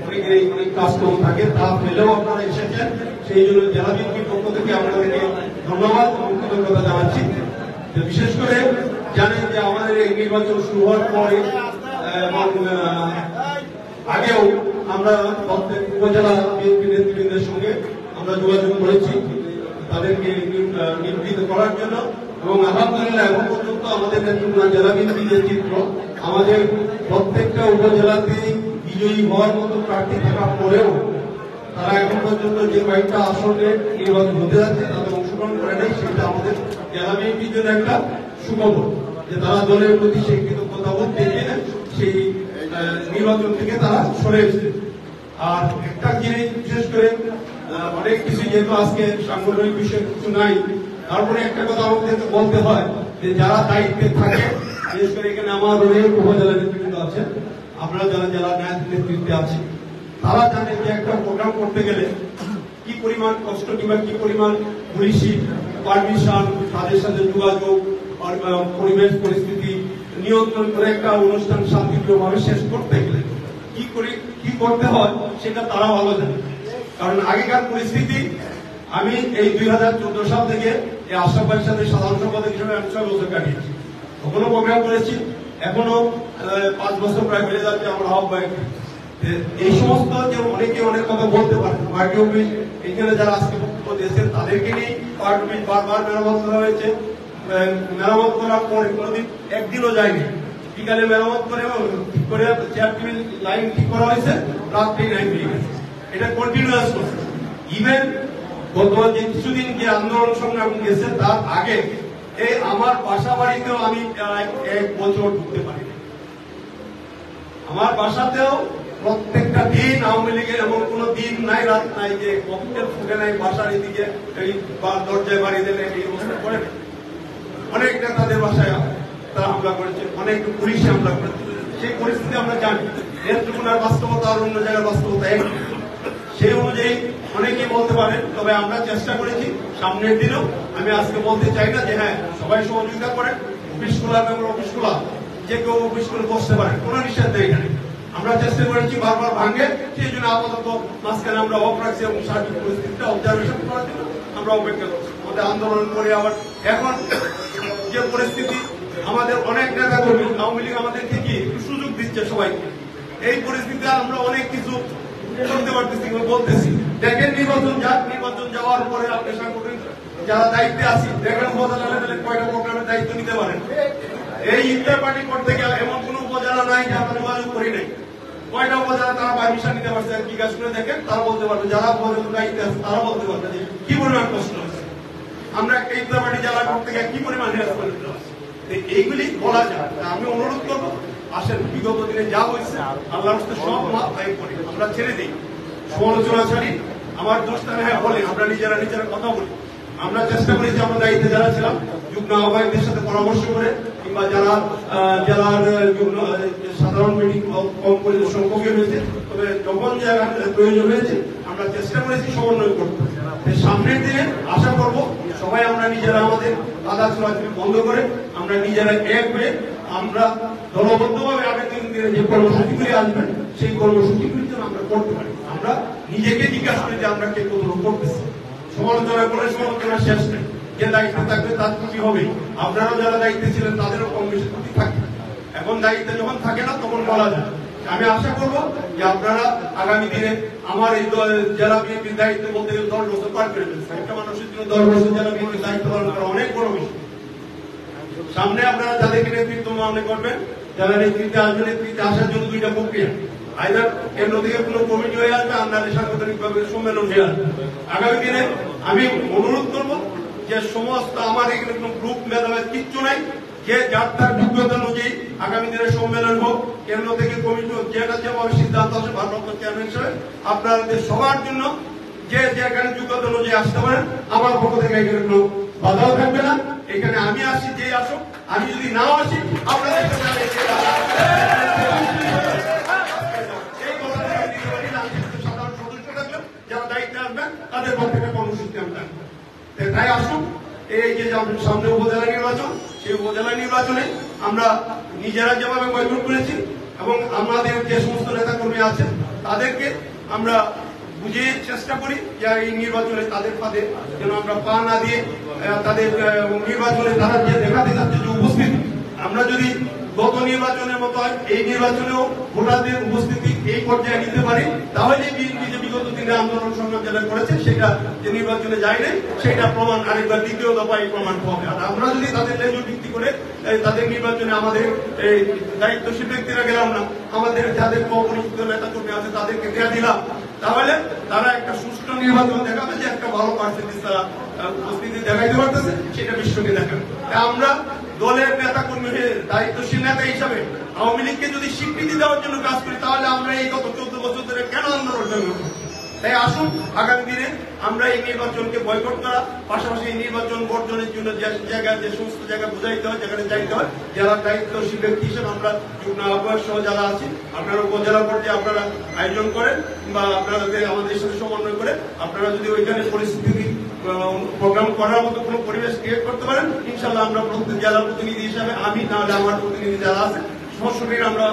অনেকেরই অনেক কাজকর্ম থাকে, তা পেলেও আপনারা এসেছেন, সেই জন্য জেলা বিএনপির পক্ষ থেকে আপনাদেরকে ধন্যবাদ এবং কৃতজ্ঞতা জানাচ্ছি। বিশেষ করে জানেন যে আমাদের এই নির্বাচন শুরু হওয়ার পরে আগেও আমরা প্রত্যেক উপজেলা বিএনপি নেতৃবৃন্দের সঙ্গে আমরা যোগাযোগ করেছি তাদেরকে নিয়োজিত করার জন্য, এবং আলহামদুলিল্লাহ এখন পর্যন্ত আমাদের জেলা বিএনপি নেতৃত্ব আমাদের প্রত্যেকটা উপজেলাতেই বিজয়ী হওয়ার মতো প্রার্থী থাকার পরেও তারা এখন পর্যন্ত যে কয়েকটা আসনে নির্বাচন হতে যাচ্ছে তাদের অংশগ্রহণ করে নেই। সেটা আমাদের জেলা বিএনপির জন্য একটা সুখবর যে তারা দলের প্রতি সেই কৃতজ্ঞতাবোধ দেখে সেই নির্বাচন থেকে তারা সরে এসেছে। আর একটা জিনিস বিশেষ করে অনেক কিছু যেহেতু আজকে সাংগঠনিক বিষয় কিছু নাই, তারপরে একটা কথা আমাদের বলতে হয় যে যারা দায়িত্বে থাকে, বিশেষ করে এখানে আমার অনেক উপজেলা নেতৃবৃন্দ আছে, আপনারা যারা জেলা নেতৃত্বে আছে, তারা জানে যে একটা প্রোগ্রাম করতে গেলে কি পরিমাণ কষ্ট কিংবা কি পরিমাণ পুলিশি পারমিশন, তাদের সাথে যোগাযোগ, পরিবেশ পরিস্থিতি নিয়ন্ত্রণ করে একটা অনুষ্ঠান শান্তিপ্রিয়ভাবে শেষ করতে গেলে কি করতে হয় সেটা তারা ভালো জানে। কারণ আগেকার পরিস্থিতি, আমি এই 2014 সাল থেকে এই আশরাফ ভাইয়ের সাথে সাধারণ সম্পাদক হিসেবে আমি 6 বছর কাটিয়েছি, তখনো প্রোগ্রাম করেছি, এখনো 5 বছর প্রায় বেড়ে যাচ্ছে আমার আহ্বায়ক। এই সমস্ত যে অনেকে অনেক কথা বলতে পারে, পার্টি অফিস এখানে যারা আজকে বক্তব্য দিয়েছেন তাদেরকে নিয়ে পার্টি অফিস বারবার মেরামত করা হয়েছে, মেরামত করার পরে কোনোদিন একদিনও যায়নি, বিকালে মেরামত করে ঠিক করে চেয়ার টেবিল লাইন ঠিক করা হয়েছে, রাত্রি লাইন বেরিয়ে গেছে। এটা কন্টিনিউয়াস করছে। ইভেন বর্তমান যে কিছুদিন যে আন্দোলন সংগ্রাম গেছে তার আগে এই আমার বাসা বাড়িতেও আমি এক বছর ঢুকতে পারি। আমার বাসাতেও প্রত্যেকটা দিন আওয়ামী লীগের এমন কোন দিন নাই, রাত নাই যে ককটেল ফুটে নাই বাসার এদিকে এই দরজায় বাড়ি দিলে এই অবস্থা করে। অনেক নেতাদের বাসায় তারা হামলা করেছে, অনেক পুলিশে হামলা করেছে। সেই পরিস্থিতি আমরা জানি। নেত্রকোনার বাস্তবতা আর অন্য জায়গার বাস্তবতা এক। সেই অনুযায়ী অনেকেই বলতে পারেন, তবে আমরা চেষ্টা করেছি সামনের দিনেও। আমি আজকে বলতে চাই না যে হ্যাঁ সবাই সহযোগিতা করেন, অফিস খোলা অফিস খোলা, যে কেউ অফিস করে বসতে পারেন, কোনো নিষেধ নেই এখানে। আমরা চেষ্টা করেছি বারবার ভাঙে, সেই জন্য আপাতত মাঝখানে আমরা অফ রাখছি এবং সার্বিক পরিস্থিতিটা অবজারভেশন করার জন্য আমরা অপেক্ষা করছি। আমাদের আন্দোলন করে আবার এখন যে পরিস্থিতি, আমাদের অনেক নেতা কর্মী আওয়ামী লীগ আমাদেরকে কি একটু সুযোগ দিচ্ছে সবাইকে। এই পরিস্থিতিতে আমরা অনেক কিছু করতে পারতেছি, বলতেছি দেখেন নির্বাচন যাক, নির্বাচন যাওয়ার পরে আপনি সাংগঠনিক যারা দায়িত্বে আছি দেখেন উপজেলা লেভেলে কয়টা প্রোগ্রামের দায়িত্ব নিতে পারেন। এই ইফতার পার্টি করতে গেলে এমন কোন উপজেলা নাই যে আমরা যোগাযোগ করি নাই। কয়টা উপজেলা তারা পারমিশন নিতে পারছে জিজ্ঞাসা করে দেখেন, তারা বলতে পারবে। যারা উপজেলা দায়িত্বে আছে তারা বলতে পারবে যে কি পরিমাণ কষ্ট হয়েছে, আমরা একটা ইফতার পার্টি জেলা করতে গিয়ে কি পরিমাণ হেরাসমেন্ট হয়েছে। এইগুলি বলা যায়। আমি অনুরোধ করবো, আসেন বিগত দিনে যা হয়েছে আল্লাহর হস্তে সব মাপ দায়ী করি, আমরা ছেড়ে দিই, সমালোচনা ছাড়ি। আমার দোষটা হ্যাঁ বলে আমরা নিজেরা কথা বলি। আমরা চেষ্টা করি যে আমরা দায়িত্বে যারা ছিলাম যুগ্ম আহ্বায়কদের সাথে পরামর্শ করে কিংবা যারা জেলার সাধারণ মিটিং কম করে সংখ্যকীয় হয়েছে, তবে যখন জায়গার প্রয়োজন হয়েছে আমরা চেষ্টা করেছি সমন্বয় করতে। সামনের দিনে আশা করব সবাই আমরা নিজেরা আমাদের বাধা ছোড়াছুড়ি বন্ধ করে আমরা নিজেরা এক হয়ে আমরা দলবদ্ধভাবে আগামী দিনে যে কর্মসূচিগুলি আসবেন সেই কর্মসূচিগুলি যেন আমরা করতে পারি। আমরা নিজেকে জিজ্ঞাসা করি যে আমরা কে কতটুকু করতেছি। সমালোচনা করে সমালোচনা শেষ নেই। যে দায়িত্বে থাকবে তার ত্রুটি হবে। আপনারাও যারা দায়িত্বে ছিলেন তাদেরও কম বেশি ত্রুটি থাকবে। এখন দায়িত্বে যখন থাকে না তখন বলা যায়। আমি আশা করব যে আপনারা আগামী দিনে আমার এই জেলা বিএনপির দায়িত্ব বলতে গেলে 10 বছর পার করে ফেলছে। একটা মানুষের জন্য 10 বছর জেলা বিএনপির দায়িত্ব পালন করা অনেক বড় বিষয়। সামনে আপনারা যাদেরকে নেতৃত্ব মনে করবেন, যারা নেতৃত্বে আসবে, নেতৃত্বে আসার জন্য দুইটা প্রক্রিয়া, আইদার কেন্দ্র থেকে কোনো কমিটি হয়ে আসবে আর নাহলে সাংগঠনিক ভাবে সম্মেলন হয়ে আসবে। আগামী দিনে আমি অনুরোধ করব যে সমস্ত আমার এখানে কোনো গ্রুপ ভেদাভেদ কিচ্ছু নাই, যে যার তার যোগ্যতা অনুযায়ী আগামী দিনে সম্মেলন হোক, কেন্দ্র থেকে কমিটি হোক, যেটা যেভাবে সিদ্ধান্ত আসে ভারপ্রাপ্ত চেয়ারম্যান হিসেবে আপনাদের সবার জন্য যে যেখানে যোগ্যতা অনুযায়ী আসতে পারেন, আমার পক্ষ থেকে এখানে কোনো বাধাও থাকবে না। এখানে আমি আসি, যে আসুক, আমি যদি নাও আসি আপনাদের সাধারণ সদস্য থাকলে যারা দায়িত্বে আসবেন তাদের পক্ষে কর্মসূচি আমি থাকবো। তাই আসুন, এই যে সামনে উপজেলা নির্বাচন, সেই উপজেলা নির্বাচনে আমরা নিজেরা যেভাবে বৈঠক করেছি এবং আমাদের যে সমস্ত নেতা কর্মী আছেন তাদেরকে আমরা বুঝিয়ে চেষ্টা করি যে এই নির্বাচনে তাদের ফাঁদে যেন আমরা পা না দিয়ে তাদের নির্বাচনে তারা যে দেখাতে যাচ্ছে যে উপস্থিতি, আমরা যদি গত নির্বাচনের মতো এই নির্বাচনেও ভোটারদের উপস্থিতি এই পর্যায়ে নিতে পারি, তাহলে বিএনপি যে বিগত দিনে আন্দোলন সংগ্রাম যেটা করেছে সেটা যে নির্বাচনে যায় নাই সেটা প্রমাণ আরেকবার দ্বিতীয় দফায় প্রমাণ পাবে। আর আমরা যদি তাদের লেজুর ভিত্তি করে তাদের নির্বাচনে আমাদের এই দায়িত্বশীল ব্যক্তিরা গেলাম না, আমাদের যাদের অপরিচিত নেতা কর্মী আছে তাদেরকে দেওয়া দিলাম, তাহলে তারা একটা সুষ্ঠু নির্বাচন দেখাবে যে একটা ভালো পার্সেন্টেজ তারা উপস্থিতি দেখাইতে পারতেছে, সেটা বিশ্বকে দেখাবে। আমরা দলের নেতা কর্মী দায়িত্বশীল নেতা হিসাবে আওয়ামী লীগকে যদি স্বীকৃতি দেওয়ার জন্য কাজ করি তাহলে আমরা এই গত 14 বছর ধরে কেন আন্দোলন করব? তাই আসুন আগামী দিনে আমরা এই নির্বাচনকে বয়কট করা, পাশাপাশি এই নির্বাচন বর্জনের জন্য যে জায়গায় যে সমস্ত জায়গা বুঝাইতে হয়, যেখানে যাইতে হয়, যারা দায়িত্বশীল ব্যক্তি হিসেবে আমরা যুগ্ম আহ্বায়ক সহ যারা আছি, আপনারা উপজেলা পর্যায়ে আপনারা আয়োজন করেন বা আপনারা আমাদের সাথে সমন্বয় করে আপনারা যদি ওইখানে পরিস্থিতি প্রোগ্রাম করার মতো কোনো পরিবেশ ক্রিয়েট করতে পারেন, ইনশাল্লাহ আমরা প্রত্যেক জেলার প্রতিনিধি হিসাবে আমি নাহলে আমার প্রতিনিধি যারা আছে সমস্যাটির আমরা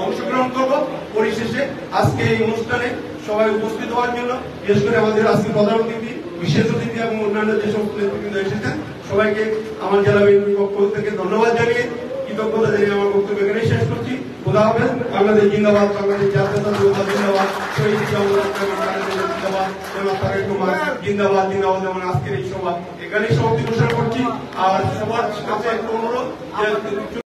অংশগ্রহণ করব। পরিশেষে আজকে এই অনুষ্ঠানে সবাই উপস্থিত হওয়ার জন্য, বিশেষ করে আমাদের আজকে প্রধান অতিথি, বিশেষ অতিথি এবং অন্যান্য যে সমস্ত নেতৃবৃন্দ এসেছেন সবাইকে আমার জেলা বিএনপির পক্ষ থেকে ধন্যবাদ জানিয়ে কৃতজ্ঞতা জানিয়ে আমার বক্তব্য এখানে শেষ করছি। খোদা হাফেজ। বাংলাদেশ জিন্দাবাদ, বাংলাদেশ জাতীয়তাবাদী জিন্দাবাদ, শহীদ জিন্দাবাদ, তারেক রহমান জিন্দাবাদ, জিন্দাবাদ। যেমন আজকের এই সভা এখানেই সমাপ্তি ঘোষণা করছি। আর সবার কাছে একটা অনুরোধ